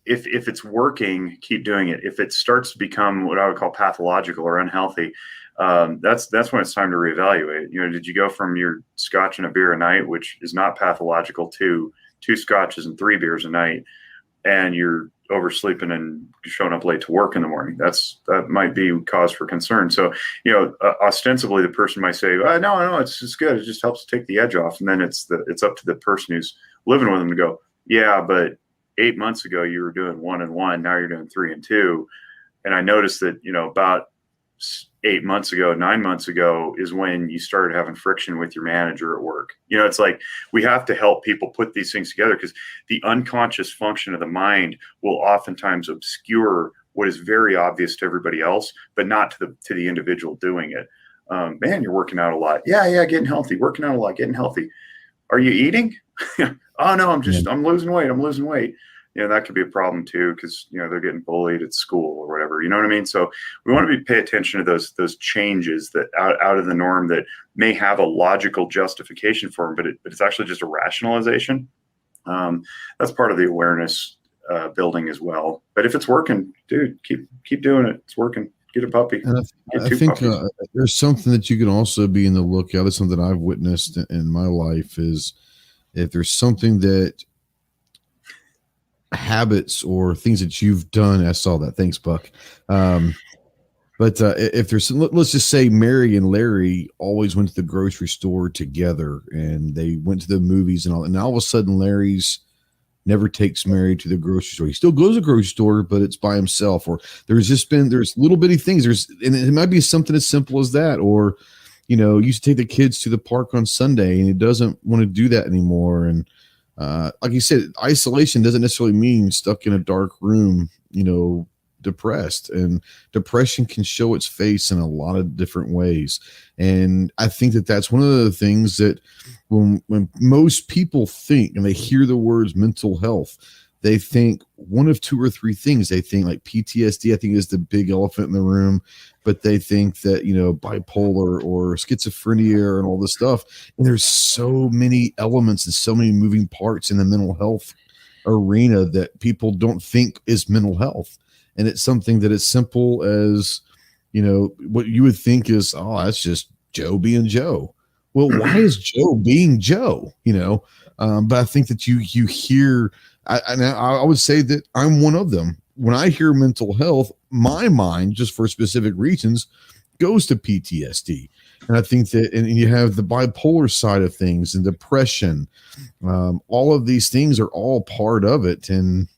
if it's working, keep doing it. If it starts to become what I would call pathological or unhealthy, that's when it's time to reevaluate. Did you go from your scotch and a beer a night, which is not pathological, to 2 scotches and 3 beers a night, and you're oversleeping and showing up late to work in the morning? That might be cause for concern. So, ostensibly the person might say, no, it's just good. It just helps to take the edge off. And then it's up to the person who's living with them to go, yeah, but 8 months ago you were doing 1 and 1. Now you're doing 3 and 2. And I noticed that, about 9 months ago is when you started having friction with your manager at work. It's like, we have to help people put these things together, because the unconscious function of the mind will oftentimes obscure what is very obvious to everybody else, but not to the individual doing it. Man, you're working out a lot. Yeah, getting healthy, working out a lot, getting healthy. Are you eating? Oh no, I'm losing weight. that could be a problem too, because they're getting bullied at school or whatever. You know what I mean? So we want to pay attention to those changes that out of the norm that may have a logical justification for them, but it's actually just a rationalization. That's part of the awareness building as well. But if it's working, dude, keep doing it. It's working. Get a puppy. And I think there's something that you can also be in the lookout. It's something I've witnessed in my life is if there's something that habits or things that you've done. I saw that. Thanks, Buck. But if there's, let's just say Mary and Larry always went to the grocery store together and they went to the movies and all of a sudden Larry's never takes Mary to the grocery store. He still goes to the grocery store, but it's by himself. Or there's little bitty things. And it might be something as simple as that. Or, used to take the kids to the park on Sunday and he doesn't want to do that anymore. And like you said, isolation doesn't necessarily mean stuck in a dark room, depressed, and depression can show its face in a lot of different ways. And I think that that's one of the things that when most people think and they hear the words mental health, they think one of two or three things. They think like PTSD, I think, is the big elephant in the room, but they think that, bipolar or schizophrenia and all this stuff. And there's so many elements and so many moving parts in the mental health arena that people don't think is mental health. And it's something that is simple as, what you would think is, oh, that's just Joe being Joe. Well, why is Joe being Joe? But I think that you hear, I would say that I'm one of them. When I hear mental health, my mind, just for specific reasons, goes to PTSD. And I think that, and you have the bipolar side of things and depression. All of these things are all part of it. And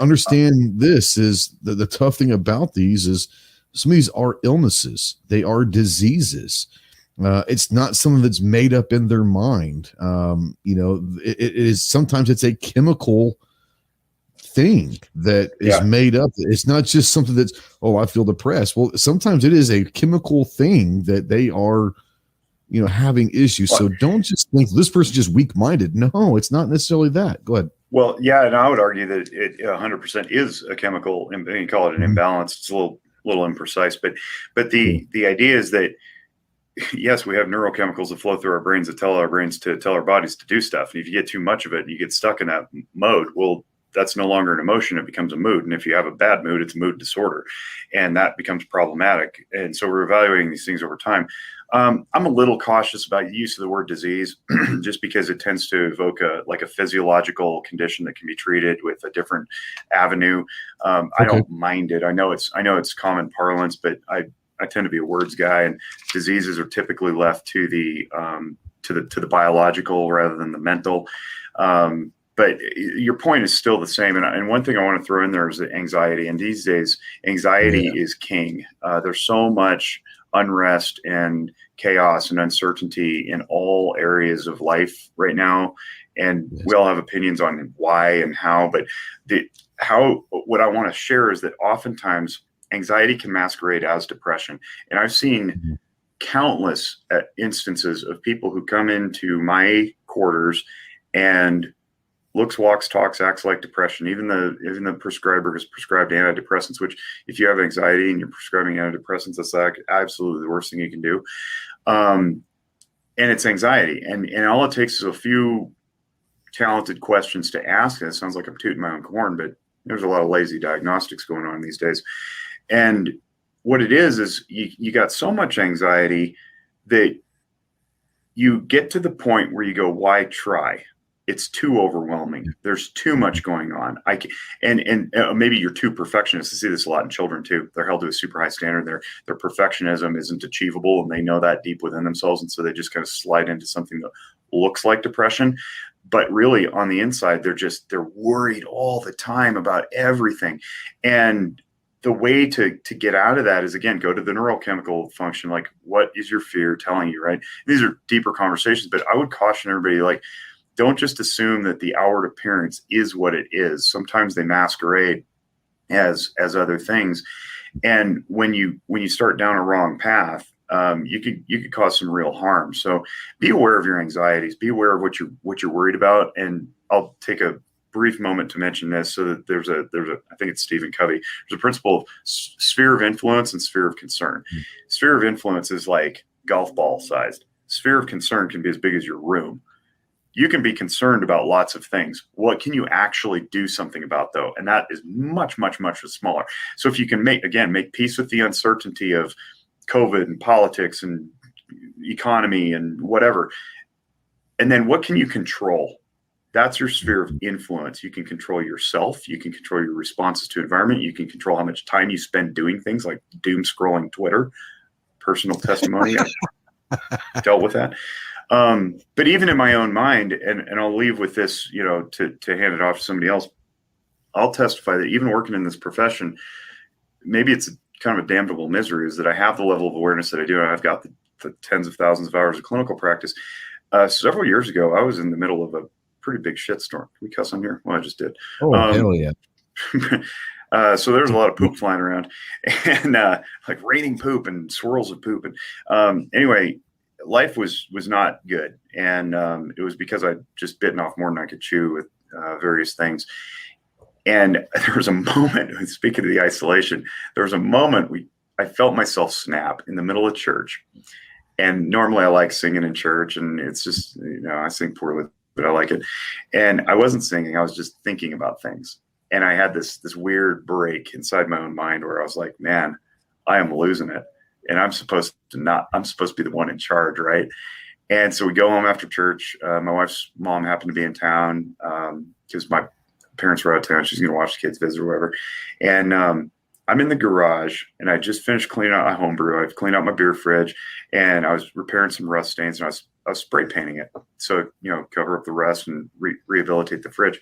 understand this is the tough thing about these is some of these are illnesses. They are diseases. It's not something that's made up in their mind. It is, sometimes it's a chemical thing that is made up. It's not just something that's, oh, I feel depressed. Well, sometimes it is a chemical thing that they are, having issues. So don't just think this person's just weak-minded. No, it's not necessarily that. Go ahead. Well, yeah, and I would argue that it 100% is a chemical, and you call it an imbalance. It's a little imprecise, but the idea is that, yes, we have neurochemicals that flow through our brains that tell our brains to tell our bodies to do stuff. And if you get too much of it, you get stuck in that mode. Well, that's no longer an emotion. It becomes a mood. And if you have a bad mood, it's a mood disorder. And that becomes problematic. And so we're evaluating these things over time. I'm a little cautious about the use of the word disease just because it tends to evoke a physiological condition that can be treated with a different avenue. I don't mind it. I know it's common parlance, but I tend to be a words guy, and diseases are typically left to the biological rather than the mental. But your point is still the same. And one thing I want to throw in there is the anxiety. And these days, anxiety is king. There's so much unrest and chaos and uncertainty in all areas of life right now. And we all have opinions on why and how. But what I want to share is that oftentimes anxiety can masquerade as depression. And I've seen countless instances of people who come into my quarters and looks, walks, talks, acts like depression. Even the prescriber has prescribed antidepressants, which if you have anxiety and you're prescribing antidepressants, that's like absolutely the worst thing you can do. And it's anxiety. And all it takes is a few talented questions to ask. And it sounds like I'm tooting my own horn, but there's a lot of lazy diagnostics going on these days. And what it is you got so much anxiety that you get to the point where you go, why try? It's too overwhelming. There's too much going on. And maybe you're too perfectionist. I see this a lot in children too. They're held to a super high standard. Their perfectionism isn't achievable, and they know that deep within themselves. And so they just kind of slide into something that looks like depression. But really on the inside, they're worried all the time about everything. And the way to get out of that is, again, go to the neurochemical function. Like, what is your fear telling you, right? These are deeper conversations, but I would caution everybody, like, don't just assume that the outward appearance is what it is. Sometimes they masquerade as other things. And when you start down a wrong path, you could cause some real harm. So be aware of your anxieties, be aware of what you're worried about. And I'll take a brief moment to mention this. So that there's a, I think it's Stephen Covey. There's a principle of sphere of influence and sphere of concern. Sphere of influence is like golf ball sized. Sphere of concern can be as big as your room. You can be concerned about lots of things. What can you actually do something about, though? And that is much, much, much smaller. So if you can make peace with the uncertainty of COVID and politics and economy and whatever, and then what can you control? That's your sphere of influence. You can control yourself. You can control your responses to environment. You can control how much time you spend doing things like doom scrolling Twitter. Personal testimony. I dealt with that. But even in my own mind, and I'll leave with this, to hand it off to somebody else, I'll testify that even working in this profession, maybe it's kind of a damnable misery, is that I have the level of awareness that I do. And I've got the tens of thousands of hours of clinical practice. Several years ago, I was in the middle of a pretty big shitstorm. Can we cuss on here? Well, I just did. Oh, hell yeah. So there's a lot of poop flying around, and like raining poop and swirls of poop. And anyway, life was not good. And it was because I'd just bitten off more than I could chew with various things. And there was a moment, speaking of the isolation, there was a moment I felt myself snap in the middle of church. And normally I like singing in church, and it's just, I sing poorly, but I like it. And I wasn't singing. I was just thinking about things. And I had this weird break inside my own mind where I was like, man, I am losing it. And I'm supposed to be the one in charge, right? And so we go home after church. My wife's mom happened to be in town because my parents were out of town. She's going to watch the kids visit or whatever. And I'm in the garage, and I just finished cleaning out my homebrew. I've cleaned out my beer fridge, and I was repairing some rust stains, and I was spray painting it. So, cover up the rust and rehabilitate the fridge.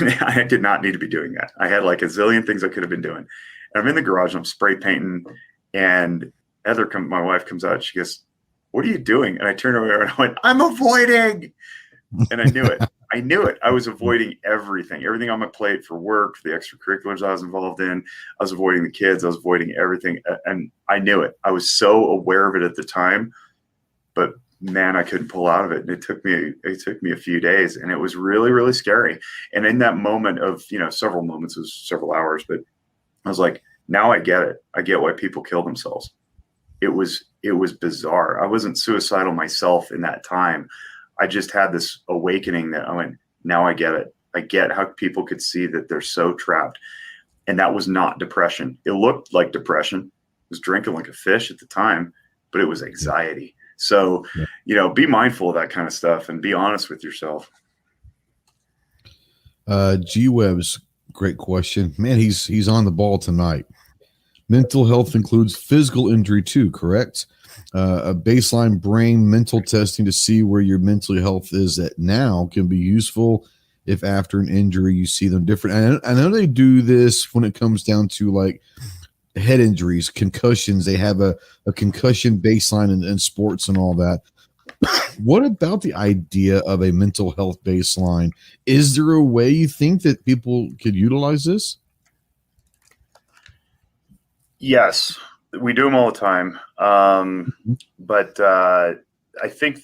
And I did not need to be doing that. I had like a zillion things I could have been doing. And I'm in the garage, and I'm spray painting, and Heather, my wife, comes out. She goes, "What are you doing?" And I turned over and I went, "I'm avoiding." And I knew it. I knew it. I was avoiding everything on my plate for work, for the extracurriculars I was involved in. I was avoiding the kids. I was avoiding everything. And I knew it. I was so aware of it at the time, but man, I couldn't pull out of it. And it took me a few days, and it was really, really scary. And in that moment of, several moments, it was several hours, but I was like, now I get it. I get why people kill themselves. It was bizarre. I wasn't suicidal myself in that time. I just had this awakening that I went, now I get it. I get how people could see that they're so trapped. And that was not depression. It looked like depression. I was drinking like a fish at the time, but it was anxiety. So, be mindful of that kind of stuff and be honest with yourself. G-Web's great question. Man, he's on the ball tonight. Mental health includes physical injury too, correct? A baseline brain mental testing to see where your mental health is at now can be useful if after an injury you see them different. I know they do this when it comes down to like head injuries, concussions. They have a concussion baseline in sports and all that. What about the idea of a mental health baseline? Is there a way you think that people could utilize this? Yes, we do them all the time. But I think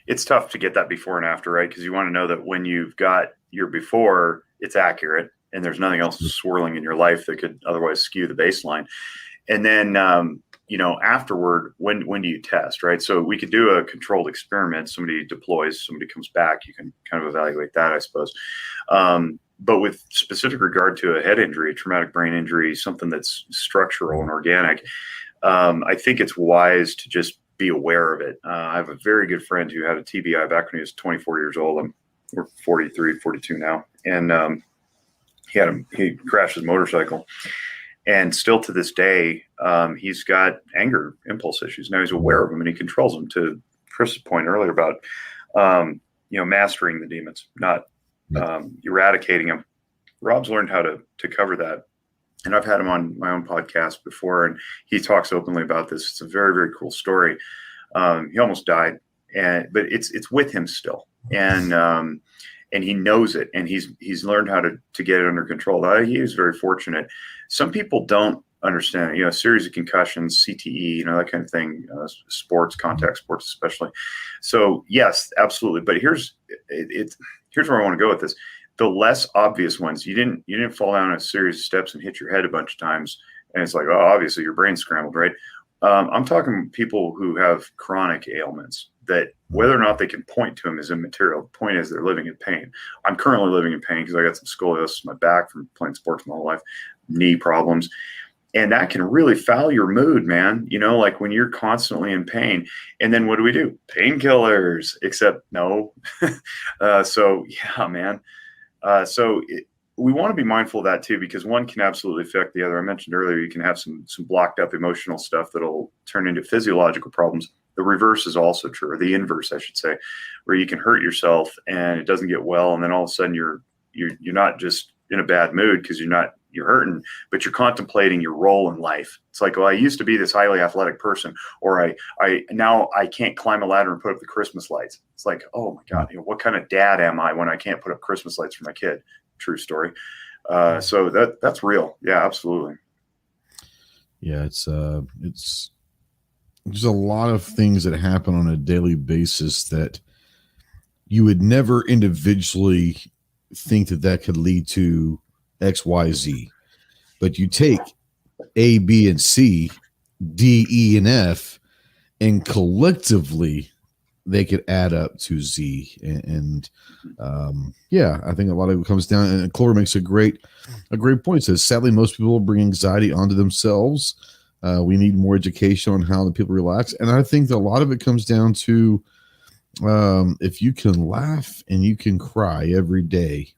it's tough to get that before and after, right? Because you want to know that when you've got your before, it's accurate and there's nothing else swirling in your life that could otherwise skew the baseline. And then, afterward, when do you test, right? So we could do a controlled experiment. Somebody deploys, somebody comes back. You can kind of evaluate that, I suppose. But with specific regard to a head injury, traumatic brain injury, something that's structural and organic, I think it's wise to just be aware of it. I have a very good friend who had a TBI back when he was 24 years old. We're 43, 42 now. And he crashed his motorcycle. And still to this day, he's got anger impulse issues. Now he's aware of them and he controls them, to Chris's point earlier about, mastering the demons, not eradicating them. Rob's learned how to cover that. And I've had him on my own podcast before, and he talks openly about this. It's a very, very cool story. He almost died, but it's with him still. And he knows it, and he's learned how to get it under control. He is very fortunate. Some people don't understanding, a series of concussions, CTE, that kind of thing, sports, contact sports especially. So yes, absolutely. But here's where I want to go with this. The less obvious ones, you didn't fall down a series of steps and hit your head a bunch of times, and it's like, oh, obviously your brain's scrambled, right? I'm talking people who have chronic ailments that whether or not they can point to them is immaterial. The point is they're living in pain. I'm currently living in pain because I got some scoliosis in my back from playing sports my whole life, knee problems. And that can really foul your mood, man. Like when you're constantly in pain. And then what do? Painkillers, except no. So, yeah, man. We want to be mindful of that too, because one can absolutely affect the other. I mentioned earlier, you can have some blocked up emotional stuff that'll turn into physiological problems. The reverse is also true, or the inverse, I should say, where you can hurt yourself and it doesn't get well. And then all of a sudden you're not just in a bad mood because you're hurting, but you're contemplating your role in life. It's like, well, I used to be this highly athletic person, or now I can't climb a ladder and put up the Christmas lights. It's like, oh my God, what kind of dad am I when I can't put up Christmas lights for my kid? True story. So that's real. Yeah, absolutely. Yeah. It's there's a lot of things that happen on a daily basis that you would never individually think that could lead to X, Y, Z, but you take A, B, and C, D, E, and F, and collectively they could add up to Z. Yeah, I think a lot of it comes down, and Clover makes a great point. It says, sadly, most people bring anxiety onto themselves. We need more education on how the people relax. And I think that a lot of it comes down to if you can laugh and you can cry every day,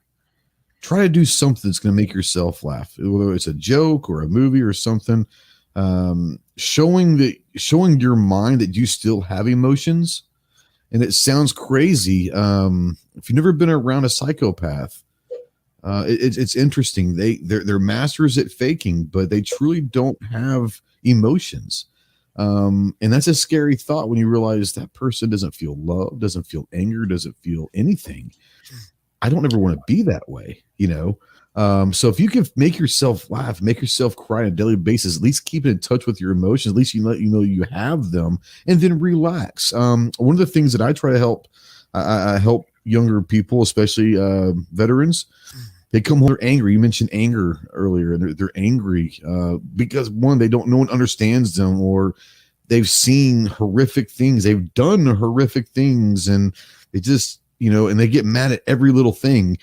try to do something that's going to make yourself laugh, whether it's a joke or a movie or something. Showing your mind that you still have emotions. And it sounds crazy. If you've never been around a psychopath, it's interesting. They're masters at faking, but they truly don't have emotions. And that's a scary thought when you realize that person doesn't feel love, doesn't feel anger, doesn't feel anything. I don't ever want to be that way, So if you can make yourself laugh, make yourself cry on a daily basis, at least keep in touch with your emotions, at least you have them, and then relax. One of the things that I try to help, I help younger people, especially veterans. They come home, they're angry. You mentioned anger earlier, and they're angry because no one understands them, or they've seen horrific things, they've done horrific things, and they just and they get mad at every little thing.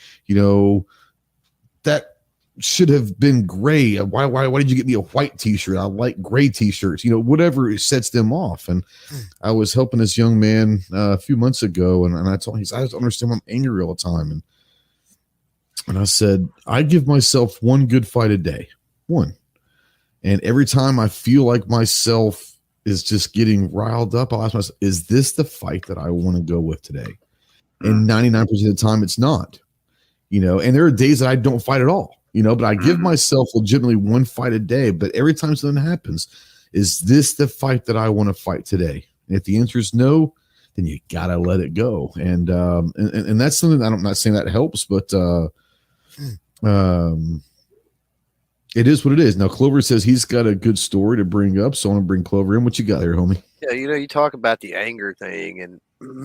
That should have been gray. Why did you get me a white t-shirt? I like gray t-shirts, whatever sets them off. And I was helping this young man a few months ago, and I told him, I just understand I'm angry all the time. And I said, I give myself one good fight a day, one. And every time I feel like myself is just getting riled up, I'll ask myself, is this the fight that I want to go with today? And 99% of the time it's not, and there are days that I don't fight at all, but I give myself legitimately one fight a day. But every time something happens, is this the fight that I want to fight today? And if the answer is no, then you gotta let it go. And that's something that I'm not saying that helps, but it is what it is. Now Clover says he's got a good story to bring up, so I want to bring Clover in. What you got here, homie? Yeah, you talk about the anger thing, and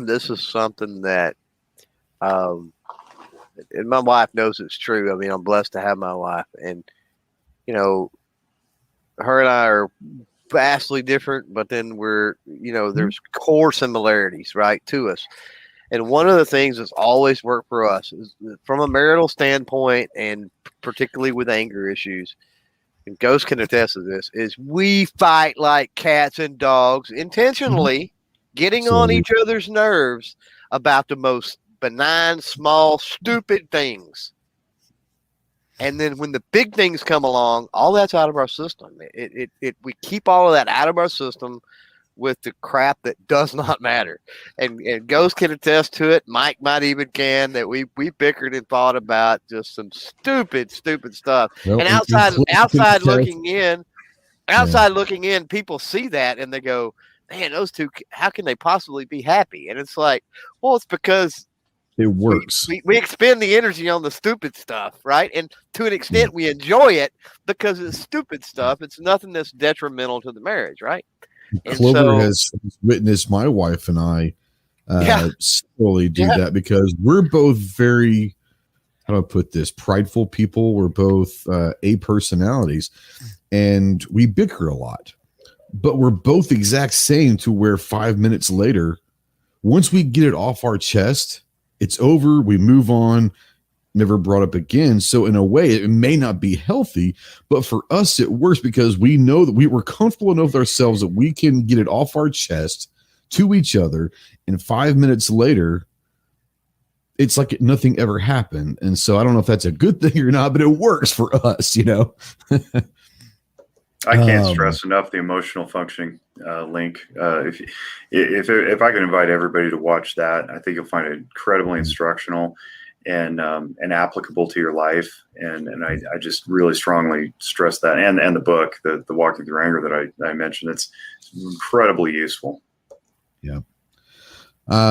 this is something that and my wife knows it's true. I mean, I'm blessed to have my wife, and her and I are vastly different, but then we're there's core similarities, right, to us. And one of the things that's always worked for us is from a marital standpoint, and particularly with anger issues, and Ghost can attest to this, is we fight like cats and dogs intentionally, getting on each other's nerves about the most benign, small, stupid things. And then when the big things come along, all that's out of our system. We keep all of that out of our system with the crap that does not matter. And Ghost can attest to it. Mike might even can, that we bickered and fought about just some stupid stuff. Well, and outside looking in, people see that and they go, man, those two, how can they possibly be happy? And it's like, well, it's because It works. We expend the energy on the stupid stuff, right? And to an extent, we enjoy it because it's stupid stuff. It's nothing that's detrimental to the marriage, right? And Clover has witnessed my wife and I slowly do that because we're both very, how do I put this, prideful people. We're both A personalities, and we bicker a lot. But we're both exact same to where 5 minutes later, once we get it off our chest, it's over. We move on, never brought up again. So in a way, it may not be healthy, but for us, it works because we know that we were comfortable enough with ourselves that we can get it off our chest to each other. And 5 minutes later, it's like nothing ever happened. And so I don't know if that's a good thing or not, but it works for us, you know? I can't stress enough the emotional functioning link. If I could invite everybody to watch that, I think you'll find it incredibly instructional and applicable to your life. And I just really strongly stress that. And the book, the Walking Through Anger that I mentioned, it's incredibly useful. Yeah.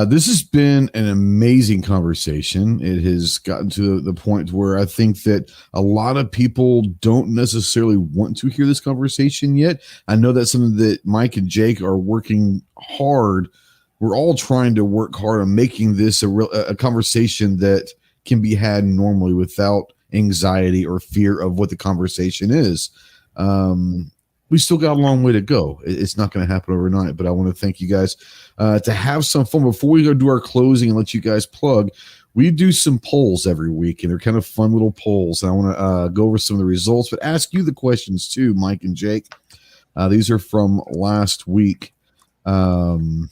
This has been an amazing conversation. It has gotten to the point where I think that a lot of people don't necessarily want to hear this conversation yet. I know that's something that Mike and Jake are working hard. We're all trying to work hard on making this a conversation that can be had normally without anxiety or fear of what the conversation is. We still got a long way to go. It's not going to happen overnight, but I want to thank you guys to have some fun. Before we go do our closing and let you guys plug, we do some polls every week, and they're kind of fun little polls. And I want to go over some of the results, but ask you the questions too, Mike and Jake. These are from last week. And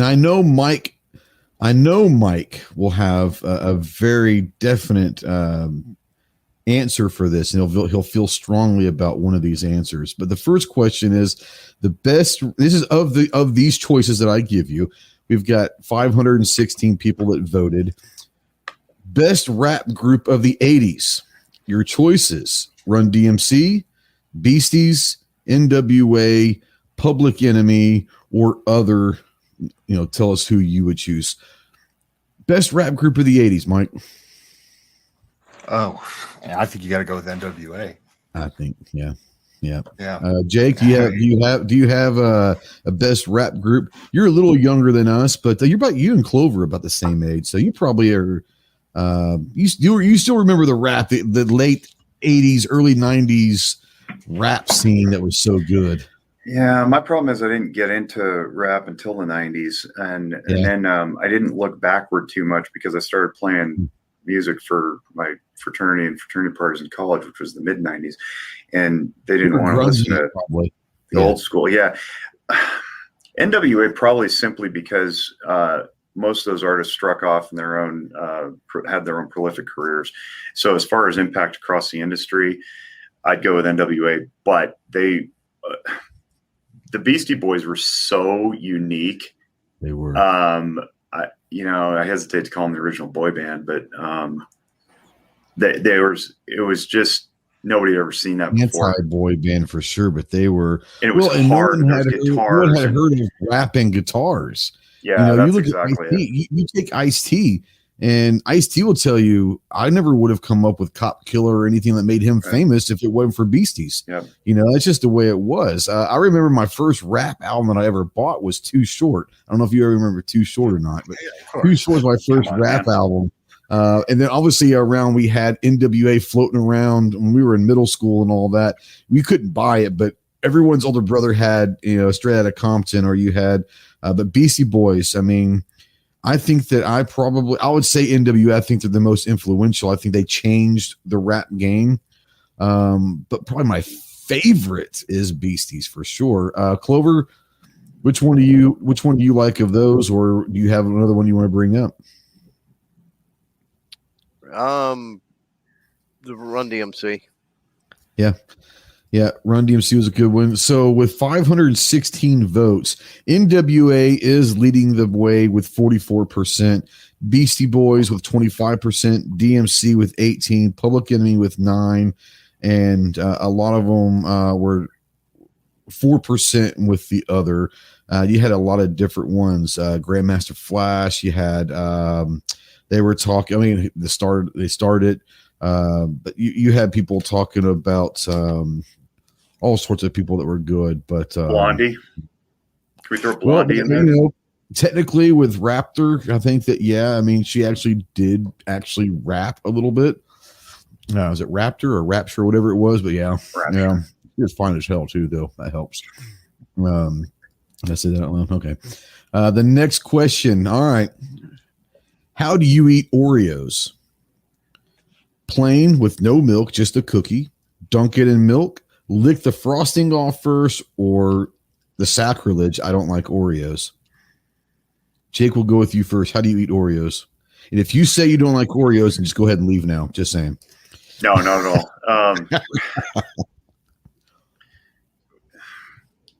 I know Mike will have a very definite answer for this, and he'll feel strongly about one of these answers. But the first question is the best. This is of these choices that I give you. We've got 516 people that voted. Best rap group of the 80s. Your choices: Run DMC, Beasties, NWA, Public Enemy, or other. Tell us who you would choose. Best rap group of the 80s, Mike. Oh, I think you got to go with NWA. I think, yeah. Jake, do you have a best rap group? You're a little younger than us, but you and Clover are about the same age, so you probably are. You still remember the rap, the late 80s, early 90s rap scene that was so good. Yeah, my problem is I didn't get into rap until the 90s, and then I didn't look backward too much because I started playing music for my fraternity and fraternity parties in college, which was the mid 90s, and they didn't want to listen to the old school. Yeah. NWA probably simply because most of those artists struck off in their own, had their own prolific careers. So as far as impact across the industry, I'd go with NWA, but the Beastie Boys were so unique. They were. I hesitate to call them the original boy band, but it was just nobody had ever seen that before. Anti-boy band for sure, but they were. And it was hard. No one had heard of rapping guitars. Yeah, that's you look exactly at Ice-T, you take Ice-T, and Ice-T will tell you, I never would have come up with Cop Killer or anything that made him famous if it wasn't for Beasties. Yep. That's just the way it was. I remember my first rap album that I ever bought was Too Short. I don't know if you ever remember Too Short or not, but Too Short was my first rap album. And then obviously we had NWA floating around when we were in middle school and all that. We couldn't buy it, but everyone's older brother had, Straight Outta Compton, or you had the Beastie Boys. I mean, I think that I would say NWA. I think they're the most influential. I think they changed the rap game. But probably my favorite is Beasties for sure. Clover, which one do you like of those, or do you have another one you want to bring up? The Run DMC. Yeah, Run DMC was a good one. So with 516 votes, NWA is leading the way with 44%, Beastie Boys with 25%, DMC with 18%, Public Enemy with 9%, and a lot of them were 4% with the other. You had a lot of different ones. Grandmaster Flash. You had they were talking. I mean, they started, but you had people talking about all sorts of people that were good. But Blondie. Can we throw Blondie in there? Technically with Raptor, I think that I mean, she actually did rap a little bit. Was it Raptor or Rapture, whatever it was? But Rapture. She was fine as hell too, though. That helps. I said that out loud. Okay. The next question. All right. How do you eat Oreos? Plain with no milk, just a cookie. Dunk it in milk. Lick the frosting off first, or the sacrilege. I don't like Oreos. Jake, we'll go with you first. How do you eat Oreos? And if you say you don't like Oreos, then just go ahead and leave now. Just saying. No, not at all.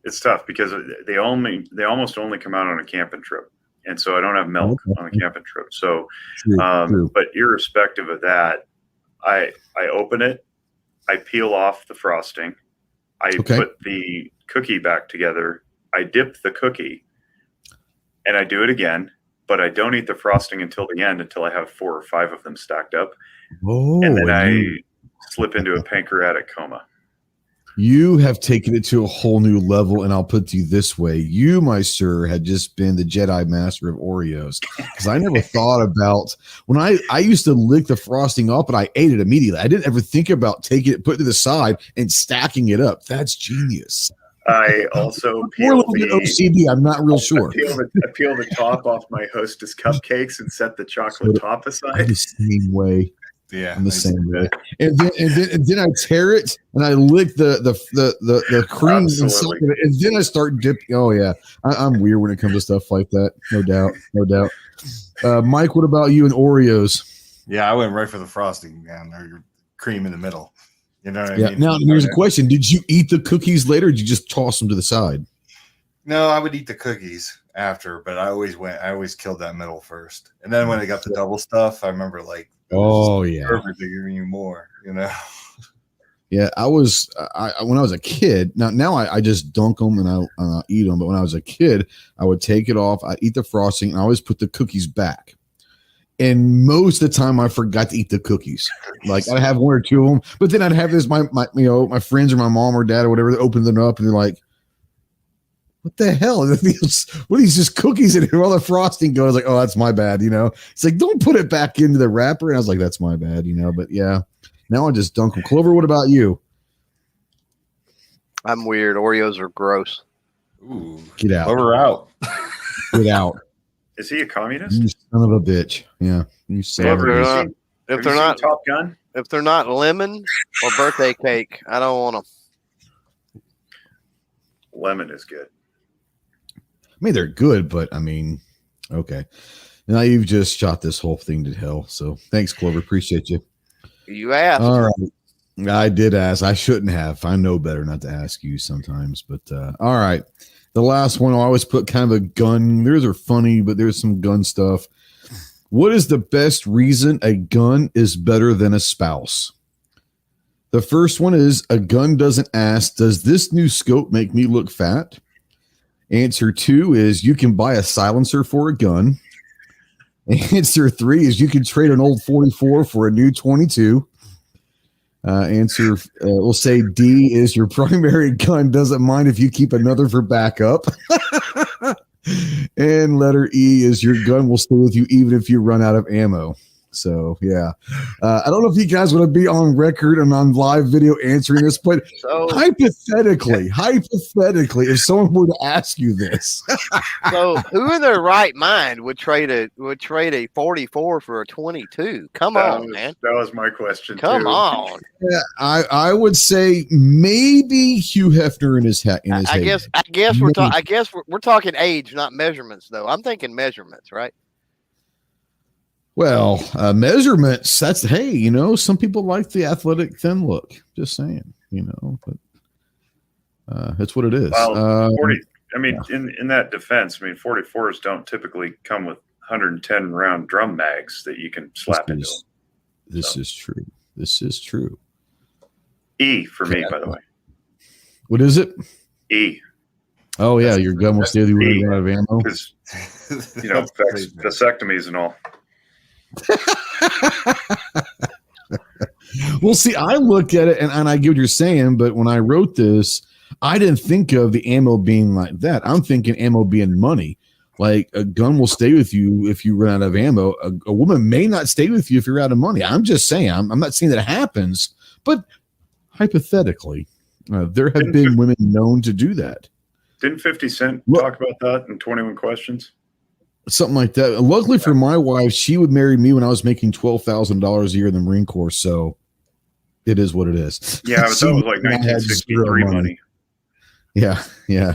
It's tough because they almost only come out on a camping trip, and so I don't have milk on a camping trip. So, True. But irrespective of that, I open it, I peel off the frosting, I put the cookie back together, I dip the cookie, and I do it again. But I don't eat the frosting until the end, until I have 4 or 5 of them stacked up, and then I slip into a pancreatic coma. You have taken it to a whole new level, and I'll put it to you this way. You, my sir, had just been the Jedi Master of Oreos, because I never thought about when I used to lick the frosting up and I ate it immediately. I didn't ever think about taking it, putting it to the side, and stacking it up. That's genius. I also peel a little bit OCD. I'm not real sure. I peel the top off my Hostess cupcakes and set the chocolate top aside. I'm the same way. Yeah, I'm the same way. And then I tear it and I lick the cream inside of it, and then I start dipping. Oh yeah, I'm weird when it comes to stuff like that. No doubt. Mike, what about you and Oreos? Yeah, I went right for the frosting, man, or your cream in the middle. You know what I mean? Now here's a question: did you eat the cookies later, or did you just toss them to the side? No, I would eat the cookies after, but I always killed that middle first. And then when I got the double stuff, I remember like, perfect to give you more, you know. Yeah, I when I was a kid. Now I just dunk them and I eat them. But when I was a kid, I would take it off. I eat the frosting, and I always put the cookies back. And most of the time, I forgot to eat the cookies. Like I'd have 1 or 2 of them, but then I'd have this my friends or my mom or dad or whatever, they open them up and they're like, "What the hell? What are these just cookies in here?" All the frosting goes. Like, "Oh, that's my bad." It's like, don't put it back into the wrapper. And I was like, "That's my bad." But yeah, now I just dunk them. Clover, what about you? I'm weird. Oreos are gross. Ooh, get out. Clover out. Get out. Is he a communist? You son of a bitch. Yeah. You son of a bitch. If they're not Top Gun, if they're not lemon or birthday cake, I don't want them. lemon is good. I mean, they're good, but I mean, okay. Now you've just shot this whole thing to hell. So thanks, Clover. Appreciate you. You asked. All right. I did ask. I shouldn't have. I know better not to ask you sometimes. But all right. The last one, I always put kind of a gun. Theirs are funny, but there's some gun stuff. What is the best reason a gun is better than a spouse? The first one is a gun doesn't ask, does this new scope make me look fat? Answer 2 is you can buy a silencer for a gun. Answer 3 is you can trade an old 44 for a new 22. Answer, we'll say D is your primary gun doesn't mind if you keep another for backup. And letter E is your gun will stay with you even if you run out of ammo. So, yeah. I don't know if you guys want to be on record and on live video answering this, but hypothetically, if someone were to ask you this. So who in their right mind would trade a 44 for a 22? Come on, man. That was my question. Come on. Yeah, I would say maybe Hugh Hefner in his head. I guess we're talking age, not measurements, though. I'm thinking measurements, right? Well, measurements, that's, hey, some people like the athletic thin look. Just saying, but that's what it is. Well, 40, I mean, in that defense, 44s don't typically come with 110 round drum mags that you can slap into them. This is true. This is true. E for me, by the way. What is it? E. Oh yeah, your gun will stay with you when you run out of ammo. Because vasectomies and all. Well, see, I look at it and I get what you're saying, but when I wrote this, I didn't think of the ammo being like that. I'm thinking ammo being money. Like a gun will stay with you if you run out of ammo. A woman may not stay with you if you're out of money. I'm just saying. I'm not saying that it happens, but hypothetically, there have been women known to do that. Didn't 50 Cent talk about that in 21 Questions? Something like that. Luckily for my wife, she would marry me when I was making $12,000 a year in the Marine Corps. So it is what it is. Yeah, but that was like 1963 money. Yeah.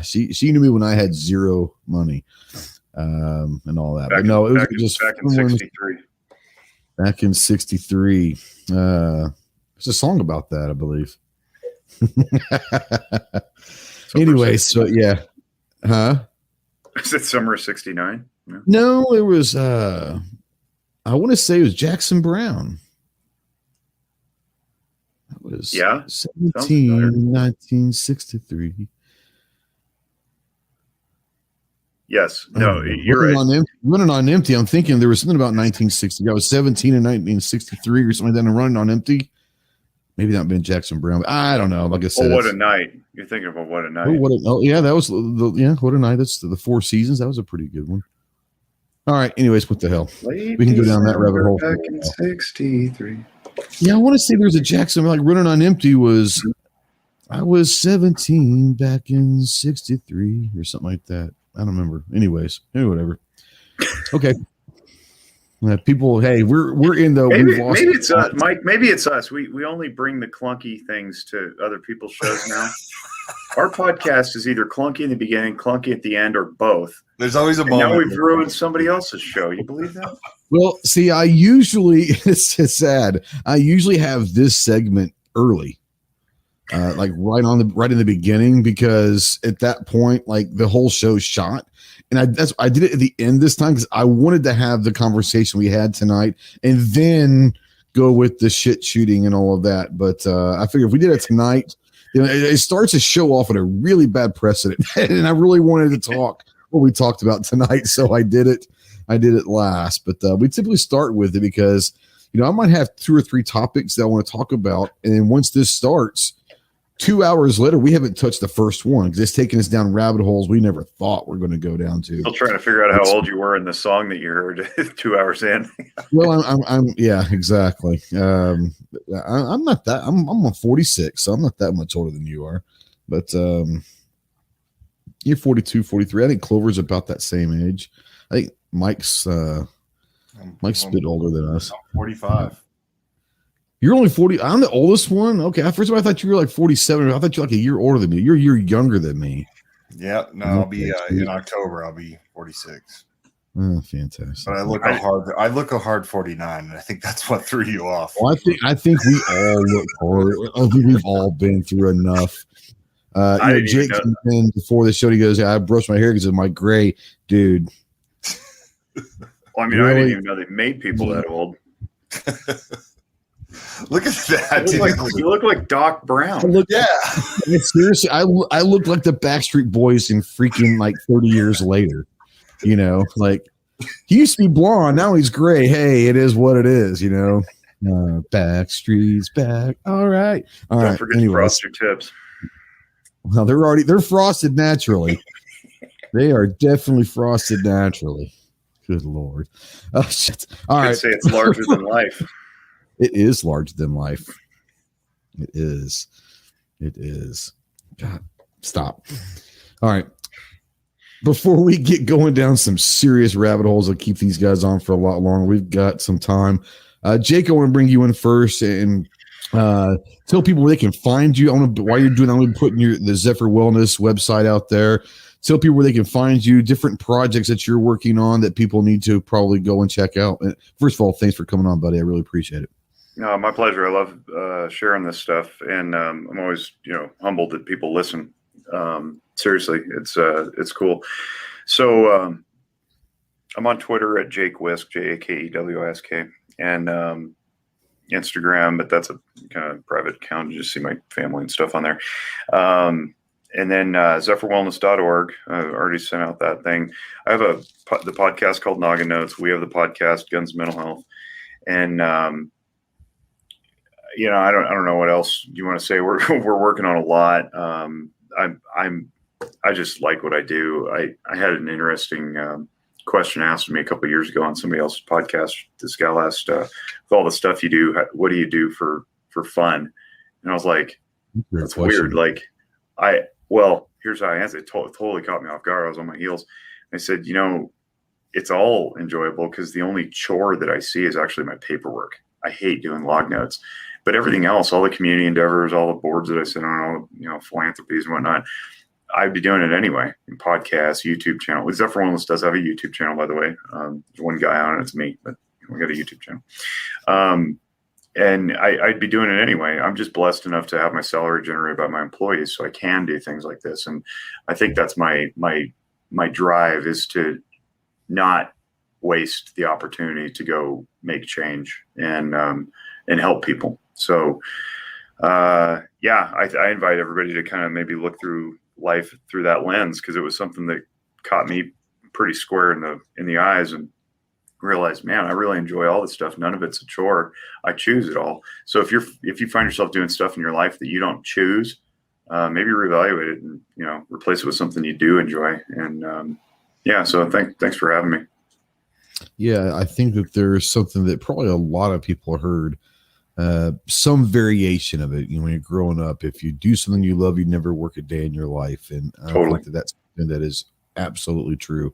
She knew me when I had zero money, and all that. But no, it was just back in 63. Back in 63. There's a song about that, I believe. Anyway, so yeah. Huh? Is it summer of 69? No, it was I want to say it was Jackson Brown. That was 1963. Yes. No, you're right. Running on empty. I'm thinking there was something about 1960. I was 17 in 1963 or something like that, and running on empty. Maybe not been Jackson Brown. But I don't know. Like I said, What a Night. You're thinking of What a Night. Yeah, that was What a Night. That's the Four Seasons. That was a pretty good one. All right. Anyways, what the hell? We can go down that rabbit hole. Back in 63. Yeah, I want to say there's a Jackson, like Running on Empty was, I was 17 back in 63 or something like that. I don't remember. Anyways, whatever. Okay. People, hey, we're in the. Maybe it's us, Mike. Maybe it's us. We only bring the clunky things to other people's shows now. Our podcast is either clunky in the beginning, clunky at the end, or both. There's always a moment. Now we've ruined somebody else's show. You believe that? Well, see, I usually it's sad. I usually have this segment early, like right in the beginning, because at that point, like the whole show's shot. And I did it at the end this time because I wanted to have the conversation we had tonight and then go with the shit shooting and all of that. But I figured if we did it tonight, it starts to show off at a really bad precedent. And I really wanted to talk what we talked about tonight, so I did it. I did it last, but we typically start with it because I might have 2 or 3 topics that I want to talk about, and then once this starts, 2 hours later, we haven't touched the first one because it's taking us down rabbit holes we never thought we're going to go down to. Still trying to figure out how old you were in the song that you heard 2 hours in. Well, I'm yeah, exactly. I'm not that. I'm 46, so I'm not that much older than you are. But you're 42, 43. I think Clover's about that same age. I think Mike's a bit older than us. I'm 45. You're only 40. I'm the oldest one. Okay. First of all, I thought you were like 47. I thought you were like a year older than me. You're a year younger than me. Yeah. No, I'll be in October. I'll be 46. Oh, fantastic. But I look a hard 49, and I think that's what threw you off. Well, I think we all look hard. I think we've all been through enough. Jake came in before the show. He goes, I brushed my hair because of my gray, dude. Well, I mean, really? I didn't even know they made people that old. Look at that. You look like Doc Brown. Seriously, I look like the Backstreet Boys in freaking like 30 years later. Like he used to be blonde. Now he's gray. Hey, it is what it is, Backstreet's back. All right. Don't forget to frost your tips. Well, they're frosted naturally. They are definitely frosted naturally. Good Lord. Oh, shit. All right. Say it's larger than life. It is larger than life. It is. God, stop. All right. Before we get going down some serious rabbit holes, I'll keep these guys on for a lot longer. We've got some time. Jake, I want to bring you in first and tell people where they can find you. While you're doing that, I'm going to be putting the Zephyr Wellness website out there. Tell people where they can find you, different projects that you're working on that people need to probably go and check out. And first of all, thanks for coming on, buddy. I really appreciate it. No, my pleasure. I love sharing this stuff, and I'm always, humbled that people listen. Seriously, it's cool. So I'm on Twitter at Jake Wisk, JakeWisk, and Instagram, but that's a kind of private account. You just see my family and stuff on there. And then zephyrwellness.org. I already sent out that thing. I have the podcast called Noggin Notes. We have the podcast Guns Mental Health. And, you know, I don't know what else you want to say. We're working on a lot. I just like what I do. I had an interesting question asked me a couple of years ago on somebody else's podcast. This guy asked, with all the stuff you do, what do you do for fun? And I was like, that's weird. Like, well, here's how I answered. It totally caught me off guard. I was on my heels. I said, you know, it's all enjoyable because the only chore that I see is actually my paperwork. I hate doing log notes, but everything else, all the community endeavors, all the boards that I sit on, all the, you know, philanthropies and whatnot, I'd be doing it anyway. Podcasts, YouTube channel. Zephyr Wellness does have a YouTube channel, by the way. There's one guy on it. It's me, but we got a YouTube channel. And I'd be doing it anyway. I'm just blessed enough to have my salary generated by my employees, so I can do things like this. And I think that's my drive, is to not waste the opportunity to go make change and help people. So I invite everybody to kind of maybe look through life through that lens, because it was something that caught me pretty square in the eyes, and realized, man, I really enjoy all this stuff. None of it's a chore. I choose it all. So if you find yourself doing stuff in your life that you don't choose, maybe reevaluate it and, you know, replace it with something you do enjoy. And so thanks for having me. Yeah, I think that there's something that probably a lot of people heard, some variation of it. You know, when you're growing up, if you do something you love, you never work a day in your life. And I think that's something that is absolutely true.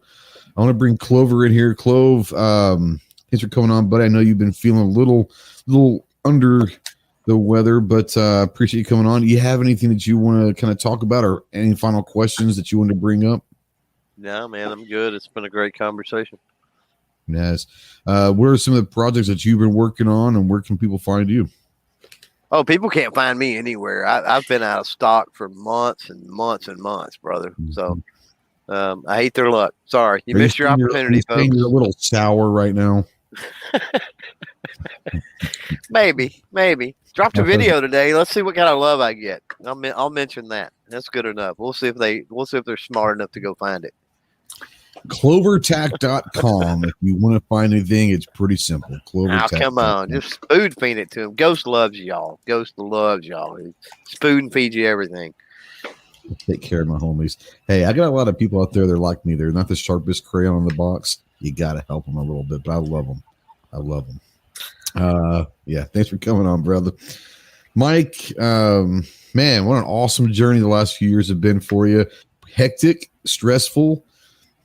I want to bring Clover in here. Clove, thanks for coming on, buddy. I know you've been feeling a little under the weather, but appreciate you coming on. Do you have anything that you want to kind of talk about, or any final questions that you want to bring up? No, man, I'm good. It's been a great conversation. Yes. What are some of the projects that you've been working on, and where can people find you? Oh, people can't find me anywhere. I've been out of stock for months and months and months, brother. So I hate their luck. Sorry. You missed your opportunity, folks. You're a little sour right now. Maybe. Dropped a video today. Let's see what kind of love I get. I'll mention that. That's good enough. We'll see if they're smart enough to go find it. Clovertac.com. If you want to find anything, it's pretty simple. Now, come on. Just spoon feed it to him. Ghost loves y'all. Ghost loves y'all. Spoon feed you everything. Take care of my homies. Hey, I got a lot of people out there that are like me. They're not the sharpest crayon in the box. You got to help them a little bit, but I love them. Yeah, thanks for coming on, brother. Mike, man, what an awesome journey the last few years have been for you. Hectic, stressful,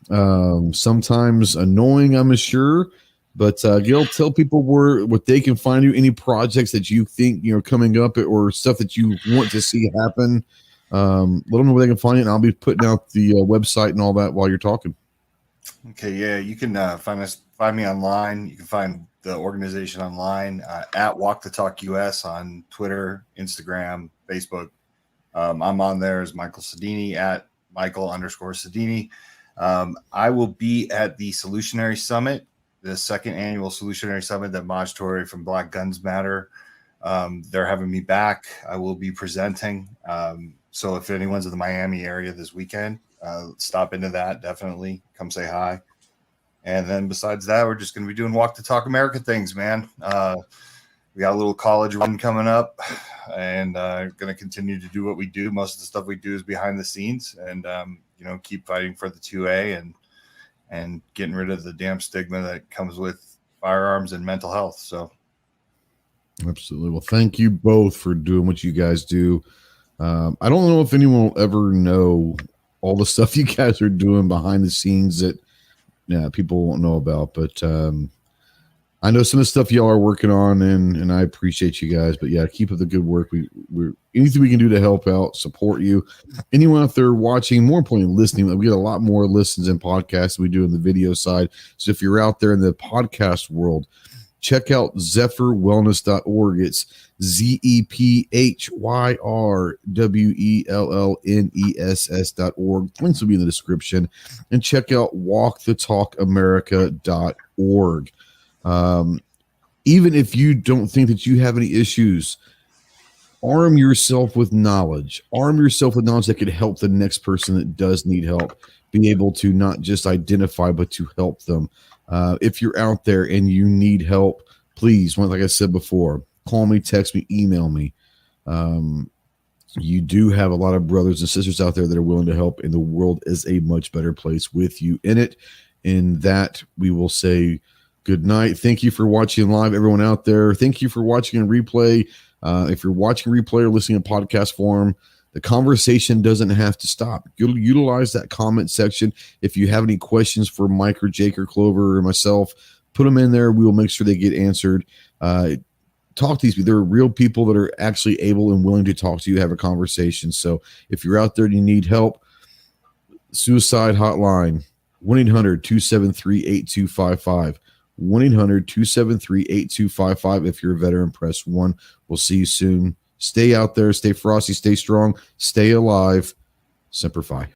sometimes annoying, I'm sure. But Gil, tell people what they can find you, any projects that you think, you know, coming up, or stuff that you want to see happen. Let them know where they can find it, and I'll be putting out the website and all that while you're talking. Okay, yeah, you can find me online. You can find the organization online at Walk the Talk US on Twitter, Instagram, Facebook. I'm on there as Michael Sedini at Michael_Sedini. I will be at the Solutionary Summit, the second annual Solutionary Summit that Maj Toure from Black Guns Matter. They're having me back. I will be presenting. So if anyone's in the Miami area this weekend, stop into that. Definitely come say hi. And then besides that, we're just going to be doing Walk the Talk America things, man. We got a little college run coming up, and going to continue to do what we do. Most of the stuff we do is behind the scenes, and keep fighting for the 2A and getting rid of the damn stigma that comes with firearms and mental health. So, absolutely. Well, thank you both for doing what you guys do. I don't know if anyone will ever know all the stuff you guys are doing behind the scenes that people won't know about, but I know some of the stuff y'all are working on, and I appreciate you guys. But yeah, keep up the good work. We're anything we can do to help out, support you. Anyone out there watching, more importantly, listening, we get a lot more listens and podcasts than we do in the video side. So if you're out there in the podcast world, check out zephyrwellness.org. It's ZEPHYRWELLNESS.org. Links will be in the description. And check out walkthetalkamerica.org. Even if you don't think that you have any issues, arm yourself with knowledge. Arm yourself with knowledge that could help the next person that does need help be able to not just identify, but to help them. If you're out there and you need help, please, like I said before, call me, text me, email me. You do have a lot of brothers and sisters out there that are willing to help, and the world is a much better place with you in it. In that, we will say good night. Thank you for watching live, everyone out there. Thank you for watching in replay. If you're watching replay or listening in podcast form, the conversation doesn't have to stop. You'll utilize that comment section. If you have any questions for Mike or Jake or Clover or myself, put them in there. We will make sure they get answered. Talk to these people. There are real people that are actually able and willing to talk to you, have a conversation. So if you're out there and you need help, suicide hotline, 1-800-273-8255. 1-800-273-8255. If you're a veteran, press 1. We'll see you soon. Stay out there. Stay frosty. Stay strong. Stay alive. Semper Fi.